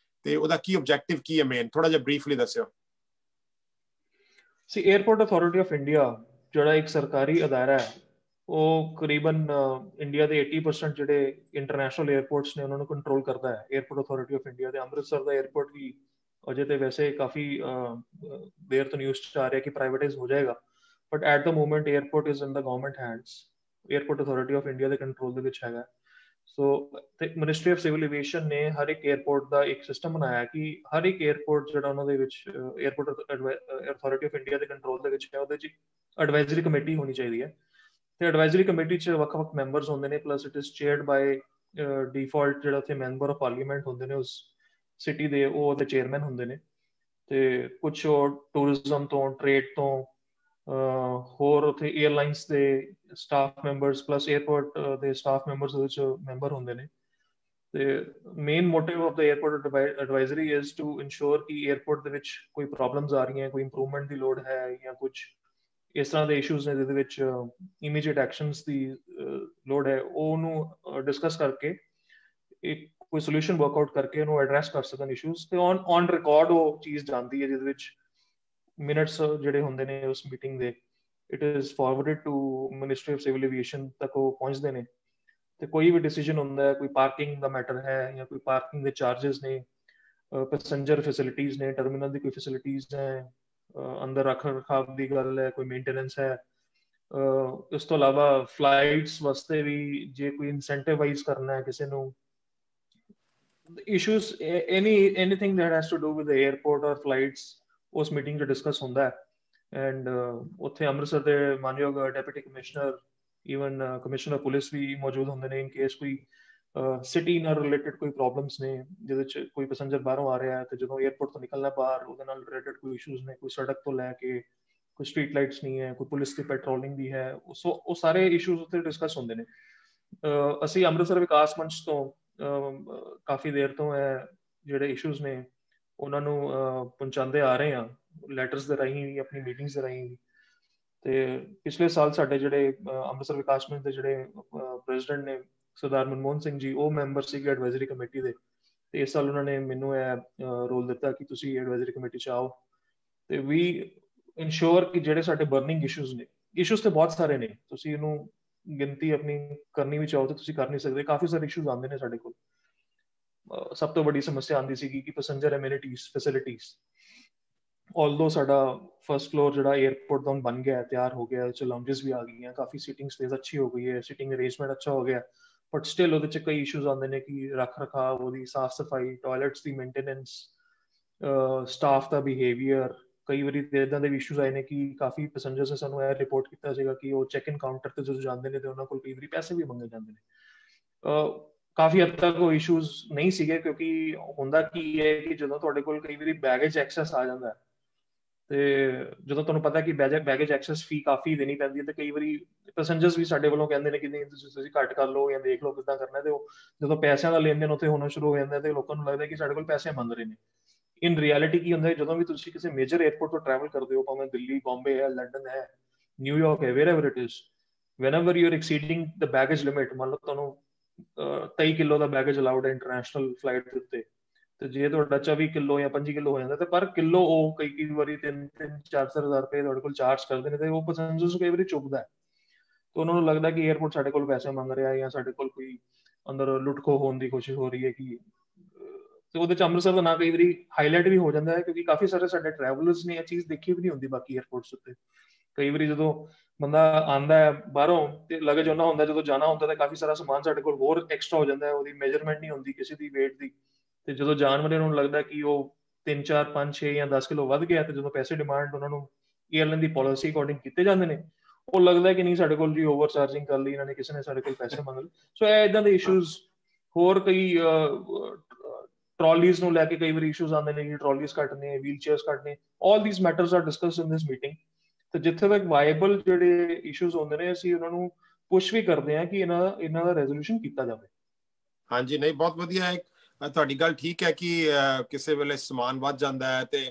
ਤੇ ਉਹਦਾ ਕੀ ਆਬਜੈਕਟਿਵ ਕੀ ਹੈ ਮੇਨ, ਥੋੜਾ ਜਿਹਾ ਬਰੀਫਲੀ ਦੱਸਿਓ। ਸੀ 에ਅਰਪੋਰਟ ਅਥਾਰਟੀ ਆਫ ਇੰਡੀਆ ਜਿਹੜਾ ਇੱਕ ਸਰਕਾਰੀ ਅਦਾਰਾ ਹੈ, ਉਹ ਕਰੀਬਨ ਇੰਡੀਆ ਦੇ 80% ਜਿਹੜੇ ਇੰਟਰਨੈਸ਼ਨਲ 에ਅਰਪੋਰਟਸ ਨੇ ਉਹਨਾਂ ਨੂੰ ਕੰਟਰੋਲ ਕਰਦਾ ਹੈ। 에ਅਰਪੋਰਟ ਅਥਾਰਟੀ ਆਫ ਇੰਡੀਆ ਦੇ ਅੰਮ੍ਰਿਤਸਰ ਦਾ 에ਅਰਪੋਰਟ ਵੀ ਅਜੇ ਤੇ ਵੈਸੇ ਕਾਫੀ ਦੇਰ ਤੋਂ ਨਿਊਜ਼ 'ਚ ਆ ਰਿਹਾ ਕਿ ਪ੍ਰਾਈਵੇਟਾਈਜ਼ ਹੋ ਜਾਏਗਾ, but at the moment airport is in the government hands. Airport authority of India ਦੇ ਕੰਟਰੋਲ ਦੇ ਵਿੱਚ ਹੈਗਾ। ਸੋ ਤੇ ਮਿਨਿਸਟਰੀ ਆਫ ਸਿਵਲ ਐਵੀਏਸ਼ਨ ਨੇ ਹਰ ਇੱਕ 에ਅਰਪੋਰਟ ਦਾ ਇੱਕ ਸਿਸਟਮ ਬਣਾਇਆ ਕਿ ਹਰ ਇੱਕ 에ਅਰਪੋਰਟ ਜਿਹੜਾ ਉਹਨਾਂ ਦੇ ਵਿੱਚ 에ਅਰਪੋਰਟ ਅਥਾਰਟੀ ਆਫ ਇੰਡੀਆ ਦੇ ਕੰਟਰੋਲ ਦੇ ਵਿੱਚ ਹੈ, ਉਹਦੇ 'ਚ ਐਡਵਾਈਜ਼ਰੀ ਕਮੇਟੀ ਹੋਣੀ ਚਾਹੀਦੀ ਹੈ। ਤੇ ਐਡਵਾਈਜ਼ਰੀ ਕਮੇਟੀ 'ਚ ਵੱਖ-ਵੱਖ ਮੈਂਬਰਸ ਹੁੰਦੇ ਨੇ, plus it is chaired by default ਜਿਹੜਾ ਉੱਥੇ ਮੈਂਬਰ ਆਫ ਪਾਰਲੀਮੈਂਟ ਹੁੰਦੇ ਨੇ ਉਸ ਸਿਟੀ ਦੇ, ਉਹ ਉਹਦੇ ਚੇਅਰਮੈਨ ਹੁੰਦੇ ਨੇ। ਤੇ ਕੁਛ ਟੂਰਿਜ਼ਮ ਤੋਂ, ਟ੍ਰੇਡ ਤੋਂ, ਹੋਰ ਉੱਥੇ 에ਅਰਲਾਈਨਸ ਦੇ ਸਟਾਫ ਮੈਂਬਰਸ ਪਲੱਸ 에ਅਰਪੋਰਟ ਦੇ ਸਟਾਫ ਮੈਂਬਰਸ ਉਹਦੇ 'ਚ ਮੈਂਬਰ ਹੁੰਦੇ ਨੇ। ਤੇ main motive of the airport advisory is to ensure ਕਿ 에ਅਰਪੋਰਟ ਦੇ ਵਿੱਚ ਕੋਈ ਪ੍ਰੋਬਲਮਸ ਆ ਰਹੀਆਂ, ਕੋਈ ਇੰਪਰੂਵਮੈਂਟ ਦੀ ਲੋੜ ਹੈ ਜਾਂ ਕੁਝ ਇਸ ਤਰ੍ਹਾਂ ਦੇ ਇਸ਼ੂਜ਼ ਨੇ ਜਿਹਦੇ ਵਿੱਚ ਇਮੀਡੀਏਟ ਐਕਸ਼ਨਸ ਦੀ ਲੋੜ ਹੈ, ਉਹਨੂੰ ਡਿਸਕਸ ਕਰਕੇ ਇੱਕ ਕੋਈ ਸੋਲੂਸ਼ਨ ਵਰਕਆਊਟ ਕਰਕੇ ਉਹਨੂੰ ਐਡਰੈਸ ਕਰ ਸਕਣ ਇਸ਼ੂਜ਼। ਤੇ ਔਨ ਰਿਕਾਰਡ ਉਹ ਚੀਜ਼ ਜਾਂਦੀ ਹੈ ਜਿਹਦੇ ਵਿੱਚ ਮਿੰਟਸ ਜਿਹੜੇ ਹੁੰਦੇ ਨੇ ਉਸ ਮੀਟਿੰਗ ਦੇ, it is forwarded to ministry of civil aviation ਤੱਕ ਉਹ ਪਹੁੰਚਦੇ ਨੇ। ਤੇ ਕੋਈ ਵੀ ਡਿਸੀਜਨ ਹੁੰਦਾ ਹੈ, ਕੋਈ ਪਾਰਕਿੰਗ ਦਾ ਮੈਟਰ ਹੈ ਜਾਂ ਕੋਈ ਪਾਰਕਿੰਗ ਦੇ ਚਾਰजेस ਨੇ, ਪੈਸੇਂਜਰ ਫੈਸਿਲਿਟੀਜ਼ ਨੇ, ਟਰਮੀਨਲ ਦੀ ਕੋਈ ਫੈਸਿਲਿਟੀਜ਼ ਹੈ, ਅੰਦਰ ਰੱਖ ਰਖਾਵ ਦੀ ਗੱਲ ਹੈ, ਕੋਈ ਮੇਨਟੇਨੈਂਸ ਹੈ, ਇਸ ਤੋਂ ਇਲਾਵਾ ਫਲਾਈਟਸ ਵਾਸਤੇ ਵੀ ਜੇ ਕੋਈ ਇਨਸੈਂਟਿਵਾਈਜ਼ ਕਰਨਾ ਹੈ ਕਿਸੇ ਨੂੰ, issues anything that has to do with airport or flights ਉਸ ਮੀਟਿੰਗ 'ਚ ਡਿਸਕਸ ਹੁੰਦਾ ਹੈ। ਐਂਡ ਉੱਥੇ ਅੰਮ੍ਰਿਤਸਰ ਦੇ ਮਾਨਯੋਗ deputy commissioner, even commissioner police ਵੀ ਮੌਜੂਦ ਹੁੰਦੇ ਨੇ ਇਨ ਕੇਸ ਕੋਈ ਸਿਟੀ ਨਾਲ ਰਿਲੇਟਡ ਕੋਈ ਪ੍ਰੋਬਲਮਸ ਨੇ ਜਿਹਦੇ 'ਚ ਕੋਈ ਪੈਸੇਂਜਰ ਬਾਹਰੋਂ ਆ ਰਿਹਾ ਹੈ ਤੇ ਜਦੋਂ 에ਅਰਪੋਰਟ ਤੋਂ ਨਿਕਲਣਾ ਬਾਹਰ ਉਹਦੇ ਨਾਲ ਰਿਲੇਟਡ ਕੋਈ ਇਸ਼ੂਜ਼ ਨੇ, ਕੋਈ ਸੜਕ ਤੋਂ ਲੈ ਕੇ ਕੋਈ ਸਟਰੀਟ ਲਾਈਟਸ ਨਹੀਂ ਹੈ, ਕੋਈ ਪੁਲਿਸ ਦੀ ਪੈਟਰੋਲਿੰਗ ਦੀ ਹੈ, ਸੋ ਉਹ ਸਾਰੇ ਇਸ਼ੂਜ਼ ਉੱਤੇ ਡਿਸਕਸ ਹੁੰਦੇ ਨੇ। ਅਸੀਂ ਅੰਮ੍ਰਿਤਸਰ ਵਿਕਾਸ ਮੰਚ ਤੋਂ ਕਾਫੀ ਦੇਰ ਤੋਂ ਹੈ ਜਿਹੜੇ ਇਸ਼ੂਜ਼ ਨੇ ਉਹਨਾਂ ਨੂੰ ਪਹੁੰਚਾਉਂਦੇ ਆ ਰਹੇ ਹਾਂ, ਲੈਟਰਸ ਦੇ ਰਾਹੀਂ ਵੀ, ਆਪਣੀ ਮੀਟਿੰਗਸ ਦੇ ਰਾਹੀਂ ਵੀ। ਤੇ ਪਿਛਲੇ ਸਾਲ ਸਾਡੇ ਜਿਹੜੇ ਅੰਮ੍ਰਿਤਸਰ ਵਿਕਾਸ ਮੰਚ ਦੇ ਜਿਹੜੇ ਪ੍ਰੈਜ਼ੀਡੈਂਟ ਨੇ ਸਰਦਾਰ ਮਨਮੋਹਨ ਸਿੰਘ ਜੀ, ਉਹ ਮੈਂਬਰ ਸੀਗੇ ਐਡਵਾਈਜ਼ਰੀ ਕਮੇਟੀ ਦੇ। ਤੇ ਇਸ ਸਾਲ ਉਹਨਾਂ ਨੇ ਮੈਨੂੰ ਇਹ ਰੋਲ ਦਿੱਤਾ ਕਿ ਤੁਸੀਂ ਐਡਵਾਈਜ਼ਰੀ ਕਮੇਟੀ 'ਚ ਆਓ ਤੇ ਵੀ ਇਨਸ਼ੋਰ ਕਿ ਜਿਹੜੇ ਸਾਡੇ ਬਰਨਿੰਗ ਇਸ਼ੂਜ਼ ਨੇ, ਇਸ਼ੂਜ਼ ਤੇ ਬਹੁਤ ਸਾਰੇ ਨੇ, ਤੁਸੀਂ ਇਹਨੂੰ ਗਿਣਤੀ ਆਪਣੀ ਕਰਨੀ ਵੀ ਚਾਹੋ ਤਾਂ ਤੁਸੀਂ ਕਰ ਨਹੀਂ ਸਕਦੇ, ਕਾਫੀ ਸਾਰੇ ਇਸ਼ੂਜ਼ ਆਉਂਦੇ ਨੇ ਸਾਡੇ ਕੋਲ। ਸਭ ਤੋਂ ਵੱਡੀ ਸਮੱਸਿਆ ਆਉਂਦੀ ਸੀਗੀ ਕਿ ਪੈਸੇਂਜਰ ਐਮਿਨਿਟੀਜ਼ ਫੈਸਿਲਿਟੀਜ਼, ਆਲਦੋ ਸਾਡਾ ਫਸਟ ਫਲੋਰ ਜਿਹੜਾ 에ਅਰਪੋਰਟ ਦਾ ਬਣ ਗਿਆ, ਤਿਆਰ ਹੋ ਗਿਆ, ਚ ਲਾਉਂਜਸ ਵੀ ਆ ਗਈਆਂ, ਕਾਫੀ ਸੀਟਿੰਗ ਸਪੇਸ ਅੱਛੀ ਹੋ ਗਈ ਹੈ, ਸੀਟਿੰਗ ਅਰੇਂਜਮੈਂਟ ਅੱਛਾ ਹੋ ਗਿਆ, ਬਟ ਸਟਿਲ ਉਹਦੇ ਚ ਕਈ ਇਸ਼ੂਜ਼ ਆਉਂਦੇ ਨੇ ਕਿ ਰੱਖ ਰਖਾਵ, ਉਹਦੀ ਸਾਫ ਸਫਾਈ, ਟਾਇਲਟਸ ਦੀ ਮੇਨਟੇਨੈਂਸ, ਸਟਾਫ ਦਾ ਬਿਹੇਵੀਅਰ। ਕਈ ਵਾਰੀ ਇਦਾਂ ਦੇ ਇਸ਼ੂਜ਼ ਆਏ ਨੇ ਕਿ ਕਾਫੀ ਪੈਸੇਂਜਰਸ ਨੇ ਸਾਨੂੰ ਇਹ ਰਿਪੋਰਟ ਕੀਤਾ ਸੀਗਾ ਕਿ ਉਹ ਚੈੱਕ ਇਨ ਕਾਊਂਟਰ ਤੇ ਜਦੋਂ ਜਾਂਦੇ ਨੇ ਤੇ ਉਹਨਾਂ ਕੋਲ ਕਈ ਵਾਰੀ ਪੈਸੇ ਵੀ ਮੰਗੇ ਜਾਂਦੇ ਨੇ। ਕਾਫੀ ਹੱਦ ਤੱਕ ਉਹ ਇਸ਼ੂਜ਼ ਨਹੀਂ ਸੀਗੇ, ਕਿਉਂਕਿ ਹੁੰਦਾ ਕੀ ਹੈ ਕਿ ਜਦੋਂ ਤੁਹਾਡੇ ਕੋਲ ਕਈ ਵਾਰੀ ਬੈਗੇਜ ਐਕਸੈਸ ਆ ਜਾਂਦਾ ਤੇ ਜਦੋਂ ਤੁਹਾਨੂੰ ਪਤਾ ਕਿ ਬੈਗੇਜ ਐਕਸੈਸ ਫੀ ਕਾਫੀ ਦੇਣੀ ਪੈਂਦੀ ਹੈ, ਤੇ ਕਈ ਵਾਰੀ ਪੈਸੇਂਜਰਸ ਵੀ ਸਾਡੇ ਵੱਲੋਂ ਕਹਿੰਦੇ ਨੇ ਕਿ ਨਹੀਂ ਤੁਸੀਂ ਘੱਟ ਕਰ ਲਓ ਜਾਂ ਦੇਖ ਲਓ ਕਿੱਦਾਂ ਕਰਨਾ, ਤੇ ਉਹ ਜਦੋਂ ਪੈਸਿਆਂ ਦਾ ਲੈਣ ਦੇਣ ਉੱਥੇ ਹੋਣਾ ਸ਼ੁਰੂ ਹੋ ਜਾਂਦਾ ਤੇ ਲੋਕਾਂ ਨੂੰ ਲੱਗਦਾ ਕਿ ਸਾਡੇ ਕੋਲ ਪੈਸੇ ਮੰਗ ਰਹੇ ਨੇ। ਇਨ ਰਿਐਲਿਟੀ ਕੀ ਹੁੰਦਾ ਹੈ, ਜਦੋਂ ਵੀ ਤੁਸੀਂ ਕਿਸੇ ਮੇਜਰ 에ਅਰਪੋਰਟ ਤੋਂ ਟਰੈਵਲ ਕਰਦੇ ਹੋ, ਭਾਵੇਂ ਦਿੱਲੀ, ਬੰਬੇ ਹੈ, ਲੰਡਨ ਹੈ, ਨਿਊਯਾਰਕ ਹੈ, wherever it is, whenever you're exceeding the baggage limit, ਮੰਨ ਲਓ ਤੁਹਾਨੂੰ 23 ਕਿਲੋ ਦਾ ਬੈਗੇਜ ਅਲਾਉਡ ਹੈ ਇੰਟਰਨੈਸ਼ਨਲ ਫਲਾਈਟ ਦੇ ਉੱਤੇ, ਤੇ ਜੇ ਤੁਹਾਡਾ 24 ਕਿਲੋ ਜਾਂ 25 ਕਿਲੋ ਹੋ ਜਾਂਦਾ ਤੇ ਪਰ ਕਿਲੋ ਉਹ ਕਈ ਵਾਰੀ 3,000-4,000 ਰੁਪਏ ਤੁਹਾਡੇ ਕੋਲ ਚਾਰਜ ਕਰਦੇ ਨੇ, ਤੇ ਉਹ ਪੈਸੇਂਜਰਸ ਨੂੰ ਕਈ ਵਾਰੀ ਚੁੱਭਦਾ ਹੈ, ਤੇ ਉਹਨਾਂ ਨੂੰ ਲੱਗਦਾ ਕਿ 에ਅਰਪੋਰਟ ਸਾਡੇ ਕੋਲ ਪੈਸੇ ਮੰਗ ਰਿਹਾ ਜਾਂ ਸਾਡੇ ਕੋਲ ਕੋਈ ਅੰਦਰ ਲੁੱਟਖੋ ਹੋਣ ਦੀ ਕੋਸ਼ਿਸ਼ ਹੋ ਰਹੀ ਹੈ ਕਿ, ਤੇ ਉਹਦੇ ਚ ਅੰਮ੍ਰਿਤਸਰ ਦਾ ਨਾਂ ਕਈ ਵਾਰੀ ਹਾਈਲਾਈਟ ਵੀ ਹੋ ਜਾਂਦਾ ਹੈ, ਕਿਉਂਕਿ ਕਾਫੀ ਸਾਰੇ ਸਾਡੇ ਟਰੈਵਲਰਸ ਨੇ ਇਹ ਚੀਜ਼ ਦੇਖੀ ਵੀ ਨਹੀਂ ਹੁੰਦੀ ਬਾਕੀ 에ਅਰਪੋਰਟਸ ਉੱਤੇ। ਕਈ ਵਾਰੀ ਜਦੋਂ ਬੰਦਾ ਆਉਂਦਾ ਹੈ ਬਾਹਰੋਂ ਤੇ ਲਗੇਜ ਉਹਨਾਂ ਹੁੰਦਾ, ਜਦੋਂ ਜਾਣਾ ਹੁੰਦਾ ਤਾਂ ਕਾਫੀ ਸਾਰਾ ਸਮਾਨ ਸਾਡੇ ਕੋਲ ਹੋਰ ਐਕਸਟਰਾ ਹੋ ਜਾਂਦਾ ਹੈ, ਉਹਦੀ ਮੇਜਰਮੈਂਟ ਨਹੀਂ ਹੁੰਦੀ ਕਿਸੇ ਦੀ ਵੇਟ ਦੀ, ਤੇ ਜਦੋਂ ਜਾਣ ਵਾਲੇ ਨੂੰ ਲੱਗਦਾ ਕਿ ਉਹ 3, 4, 5, 6 ਜਾਂ 10 ਕਿਲੋ ਵੱਧ ਗਿਆ, ਤੇ ਜਦੋਂ ਪੈਸੇ ਡਿਮਾਂਡ ਉਹਨਾਂ ਨੂੰ 에ਅਰਲਾਈਨ ਦੀ ਪਾਲਿਸੀ ਅਕੋਰਡਿੰਗ ਕੀਤੇ ਜਾਂਦੇ ਨੇ, ਉਹ ਲੱਗਦਾ ਕਿ ਨਹੀਂ ਸਾਡੇ ਕੋਲ ਜੀ ਓਵਰ ਚਾਰਜਿੰਗ ਕਰ ਲਈ ਇਹਨਾਂ ਨੇ, ਕਿਸੇ ਨੇ ਸਾਡੇ ਕੋਲ ਪੈਸੇ ਮੰਗ ਲਏ। ਸੋ ਇਹ ਇਦਾਂ ਦੇ ਇਸ਼ੂਜ਼, ਹੋਰ ਕਈ ਟਰਾਲੀਜ਼ ਨੂੰ ਲੈ ਕੇ ਕਈ ਵਾਰੀ ਇਸ਼ੂਜ਼ ਆਉਂਦੇ ਨੇ ਕਿ ਟਰਾਲੀਜ਼ ਘੱਟ ਨੇ, ਵੀਲ ਚੇਅਰਸ ਘੱਟ ਨੇ, all these matters are discussed in this meeting. ਤੇ ਜਿੱਥੇ ਤੱਕ ਵਾਇਬਲ ਜਿਹੜੇ ਇਸ਼ੂਜ਼ ਹੁੰਦੇ ਨੇ, ਅਸੀਂ ਉਹਨਾਂ ਨੂੰ ਪੁਸ਼ ਵੀ ਕਰਦੇ ਹਾਂ ਕਿ ਇਹਨਾਂ ਦਾ ਰੈਜ਼ੋਲੂਸ਼ਨ ਕੀਤਾ ਜਾਵੇ। ਹਾਂਜੀ, ਨਹੀਂ ਬਹੁਤ ਵਧੀਆ ਹੈ, ਤੁਹਾਡੀ ਗੱਲ ਠੀਕ ਹੈ ਕਿ ਕਿਸੇ ਵੇਲੇ ਸਮਾਨ ਵੱਧ ਜਾਂਦਾ ਹੈ ਤੇ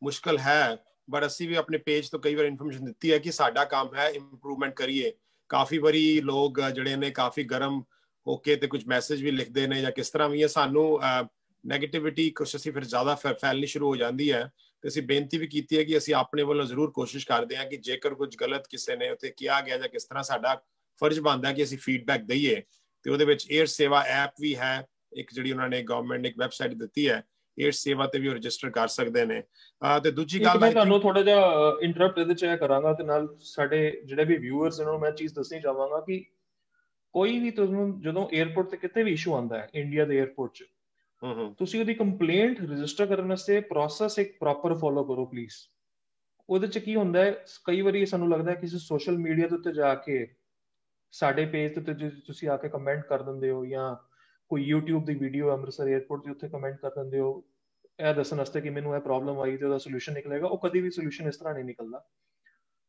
ਮੁਸ਼ਕਲ ਹੈ, ਪਰ ਅਸੀਂ ਵੀ ਆਪਣੇ ਪੇਜ ਤੋਂ ਕਈ ਵਾਰ ਇਨਫੋਰਮੇਸ਼ਨ ਦਿੱਤੀ ਹੈ ਕਿ ਸਾਡਾ ਕੰਮ ਹੈ ਇੰਪਰੂਵਮੈਂਟ ਕਰੀਏ। ਕਾਫੀ ਵਾਰੀ ਲੋਕ ਜਿਹੜੇ ਨੇ ਕਾਫੀ ਗਰਮ ਹੋ ਕੇ ਤੇ ਕੁਝ ਮੈਸੇਜ ਵੀ ਲਿਖਦੇ ਨੇ ਜਾਂ ਕਿਸ ਤਰ੍ਹਾਂ ਵੀ ਹੈ, ਸਾਨੂੰ ਨੈਗੇਟਿਵਿਟੀ ਕੁਛ ਅਸੀਂ ਫਿਰ ਜ਼ਿਆਦਾ ਫੈਲਣੀ ਸ਼ੁਰੂ ਹੋ ਜਾਂਦੀ ਹੈ, ਤੇ ਅਸੀਂ ਬੇਨਤੀ ਵੀ ਕੀਤੀ ਹੈ ਕਿ ਅਸੀਂ ਆਪਣੇ ਵੱਲੋਂ ਜ਼ਰੂਰ ਕੋਸ਼ਿਸ਼ ਕਰਦੇ ਹਾਂ ਕਿ ਜੇਕਰ ਕੁਝ ਗਲਤ ਕਿਸੇ ਨੇ ਉੱਥੇ ਕਿਹਾ ਗਿਆ ਜਾਂ ਕਿਸ ਤਰ੍ਹਾਂ, ਸਾਡਾ ਫਰਜ਼ ਬਣਦਾ ਕਿ ਅਸੀਂ ਫੀਡਬੈਕ ਦਈਏ। ਤੇ ਉਹਦੇ ਵਿੱਚ 에ਅਰ ਸੇਵਾ ਐਪ ਵੀ ਹੈ ਇੱਕ, ਜਿਹੜੀ ਉਹਨਾਂ ਨੇ ਗਵਰਨਮੈਂਟ ਨੇ ਇੱਕ ਵੈਬਸਾਈਟ ਦਿੱਤੀ ਹੈ, 에ਅਰ ਸੇਵਾ ਤੇ ਵੀ ਉਹ ਰਜਿਸਟਰ ਕਰ ਸਕਦੇ ਨੇ। ਤੇ ਦੂਜੀ ਗੱਲ ਮੈਂ ਤੁਹਾਨੂੰ ਥੋੜਾ ਜਿਹਾ ਇੰਟਰਪਟ ਇਹਦੇ ਚ ਕਰਾਂਗਾ, ਤੇ ਨਾਲ ਸਾਡੇ ਜਿਹੜੇ ਵੀ ਵਿਊਅਰਸ ਇਹਨਾਂ ਨੂੰ ਮੈਂ ਚੀਜ਼ ਦੱਸਣੀ ਚਾਹਾਂਗਾ ਕਿ ਕੋਈ ਵੀ ਤੁਹਾਨੂੰ ਜਦੋਂ 에ਅਰਪੋਰਟ ਤੇ ਕਿਤੇ ਵੀ ਇਸ਼ੂ ਆਉਂਦਾ ਹੈ ਇੰਡੀਆ ਦੇ 에ਅਰਪੋਰਟ 'ਚ, ਤੁਸੀਂ ਉਹਦੀ ਕੰਪਲੇਂਟ ਰਜਿਸਟਰ ਕਰਨ ਵਾਸਤੇ ਪ੍ਰੋਸੈਸ ਇੱਕ ਪ੍ਰੋਪਰ ਫੋਲੋ ਕਰੋ ਪਲੀਜ਼। ਉਹਦੇ ਚ ਕੀ ਹੁੰਦਾ ਹੈ, ਕਈ ਵਾਰੀ ਸਾਨੂੰ ਲੱਗਦਾ ਹੈ ਕਿਸੇ ਸੋਸ਼ਲ ਮੀਡੀਆ ਦੇ ਉੱਤੇ ਜਾ ਕੇ ਸਾਡੇ ਪੇਜ ਤੇ ਤੁਸੀਂ ਆ ਕੇ ਕਮੈਂਟ ਕਰ ਦਿੰਦੇ ਹੋ, ਜਾਂ ਕੋਈ YouTube ਦੀ ਵੀਡੀਓ ਅੰਮ੍ਰਿਤਸਰ 에ਅਰਪੋਰਟ ਦੇ ਉੱਤੇ ਕਮੈਂਟ ਕਰ ਦਿੰਦੇ ਹੋ ਇਹ ਦੱਸਣ ਵਾਸਤੇ ਕਿ ਮੈਨੂੰ ਇਹ ਪ੍ਰੋਬਲਮ ਆਈ ਤੇ ਉਹਦਾ ਸੋਲੂਸ਼ਨ ਨਿਕਲੇਗਾ। ਉਹ ਕਦੀ ਵੀ ਸੋਲੂਸ਼ਨ ਇਸ ਤਰ੍ਹਾਂ ਨਹੀਂ ਨਿਕਲਦਾ।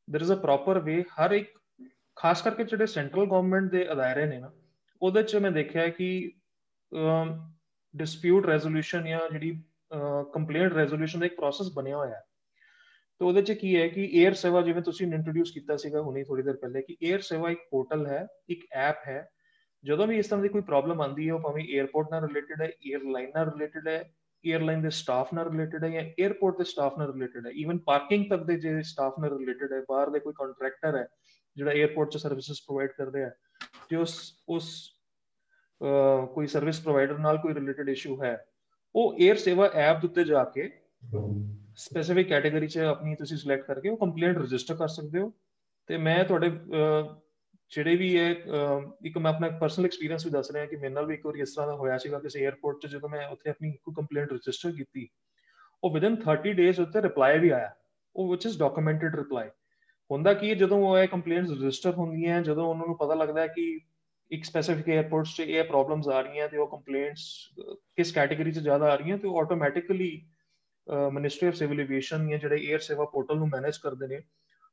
देयर इज अ प्रॉपर ਵੇ। ਹਰ ਇੱਕ, ਖਾਸ ਕਰਕੇ ਜਿਹੜੇ ਸੈਂਟਰਲ ਗਵਰਨਮੈਂਟ ਦੇ ਅਦਾਰੇ ਨੇ ਨਾ, ਉਹਦੇ 'ਚ ਮੈਂ ਦੇਖਿਆ ਕਿ ਡਿਸਪਿਊਟ ਰੈਜ਼ੋਲੂਸ਼ਨ ਜਾਂ ਜਿਹੜੀ ਕੰਪਲੇਂਟ ਰੈਜ਼ੋਲੂਸ਼ਨ ਦਾ ਇੱਕ ਪ੍ਰੋਸੈਸ ਬਣਿਆ ਹੋਇਆ ਹੈ। ਤੇ ਉਹਦੇ 'ਚ ਕੀ ਹੈ ਕਿ 에ਅਰ ਸੇਵਾ, ਜਿਵੇਂ ਤੁਸੀਂ ਇੰਟਰੋਡਿਊਸ ਕੀਤਾ ਸੀਗਾ ਹੁਣੀ ਥੋੜੀ ਦੇਰ ਪਹਿਲੇ, ਕਿ 에ਅਰ ਸੇਵਾ ਇੱਕ ਪੋਰਟਲ ਹੈ, ਇੱਕ ਐਪ ਹੈ। ਜਦੋਂ ਵੀ ਇਸ ਤਰ੍ਹਾਂ ਦੀ ਕੋਈ ਪ੍ਰੋਬਲਮ ਆਉਂਦੀ ਹੈ, ਉਹ ਭਾਵੇਂ 에ਅਰਪੋਰਟ ਨਾਲ ਰਿਲੇਟਡ ਹੈ, 에ਅਰਲਾਈਨ ਨਾਲ ਰਿਲੇਟਡ ਹੈ, 에ਅਰਲਾਈਨ ਦੇ ਸਟਾਫ ਨਾਲ ਰਿਲੇਟਡ ਹੈ, ਜਾਂ 에ਅਰਪੋਰਟ ਦੇ ਸਟਾਫ ਨਾਲ ਰਿਲੇਟਡ ਹੈ, ਈਵਨ ਪਾਰਕਿੰਗ ਤੱਕ ਦੇ ਜੇ ਸਟਾਫ ਨਾਲ ਰਿਲੇਟਡ ਹੈ, ਬਾਹਰ ਦੇ ਕੋਈ ਕੰਟਰੈਕਟਰ ਹੈ ਜਿਹੜਾ 에ਅਰਪੋਰਟ 'ਚ ਸਰਵਿਸਿਜ਼ ਪ੍ਰੋਵਾਈਡ ਕਰਦੇ ਆ, ਤੇ ਉਸ ਕੋਈ ਸਰਵਿਸ ਪ੍ਰੋਵਾਈਡਰ ਨਾਲ ਕੋਈ ਰਿਲੇਟਡ ਇਸ਼ੂ ਹੈ, ਉਹ 에ਅਰ ਸੇਵਾ ਐਪ ਦੇ ਉੱਤੇ ਜਾ ਕੇ ਸਪੈਸੀਫਿਕ ਕੈਟੇਗਰੀ 'ਚ ਆਪਣੀ ਤੁਸੀਂ ਸਿਲੈਕਟ ਕਰਕੇ ਉਹ ਕੰਪਲੇਂਟ ਰਜਿਸਟਰ ਕਰ ਸਕਦੇ ਹੋ। ਤੇ ਮੈਂ ਤੁਹਾਡੇ ਜਿਹੜੇ ਵੀ ਹੈ, ਇੱਕ ਮੈਂ ਆਪਣਾ ਪਰਸਨਲ ਐਕਸਪੀਰੀਅੰਸ ਵੀ ਦੱਸ ਰਿਹਾ ਕਿ ਮੇਰੇ ਨਾਲ ਵੀ ਇੱਕ ਵਾਰੀ ਇਸ ਤਰ੍ਹਾਂ ਦਾ ਹੋਇਆ ਸੀਗਾ ਕਿਸੇ 에ਅਰਪੋਰਟ 'ਚ, ਜਦੋਂ ਮੈਂ ਉੱਥੇ ਆਪਣੀ ਕੋਈ ਕੰਪਲੇਂਟ ਰਜਿਸਟਰ ਕੀਤੀ, ਉਹ ਵਿਦਨ 30 ਡੇਜ਼ ਉੱਤੇ ਰਿਪਲਾਈ ਵੀ ਆਇਆ, ਉਹ ਵਿਚ ਇਜ਼ ਡਾਕੂਮੈਂਟਡ ਰਿਪਲਾਈ। ਹੁੰਦਾ ਕੀ, ਜਦੋਂ ਉਹ ਇਹ ਕੰਪਲੇਂਟਸ ਰਜਿਸਟਰ ਹੁੰਦੀਆਂ, ਜਦੋਂ ਉਹਨਾਂ ਨੂੰ ਪਤਾ ਲੱਗਦਾ ਕਿ ਇੱਕ ਸਪੈਸੀਫਿਕ 에ਅਰਪੋਰਟਸ 'ਚ ਇਹ ਪ੍ਰੋਬਲਮਸ ਆ ਰਹੀਆਂ ਤੇ ਉਹ ਕੰਪਲੇਂਟਸ ਕਿਸ ਕੈਟੇਗਰੀ 'ਚ ਜ਼ਿਆਦਾ ਆ ਰਹੀਆਂ, ਤੇ ਉਹ automatically ministry of civil aviation ਜਾਂ ਜਿਹੜੇ 에ਅਰ ਸੇਵਾ ਪੋਰਟਲ ਨੂੰ ਮੈਨੇਜ ਕਰਦੇ ਨੇ,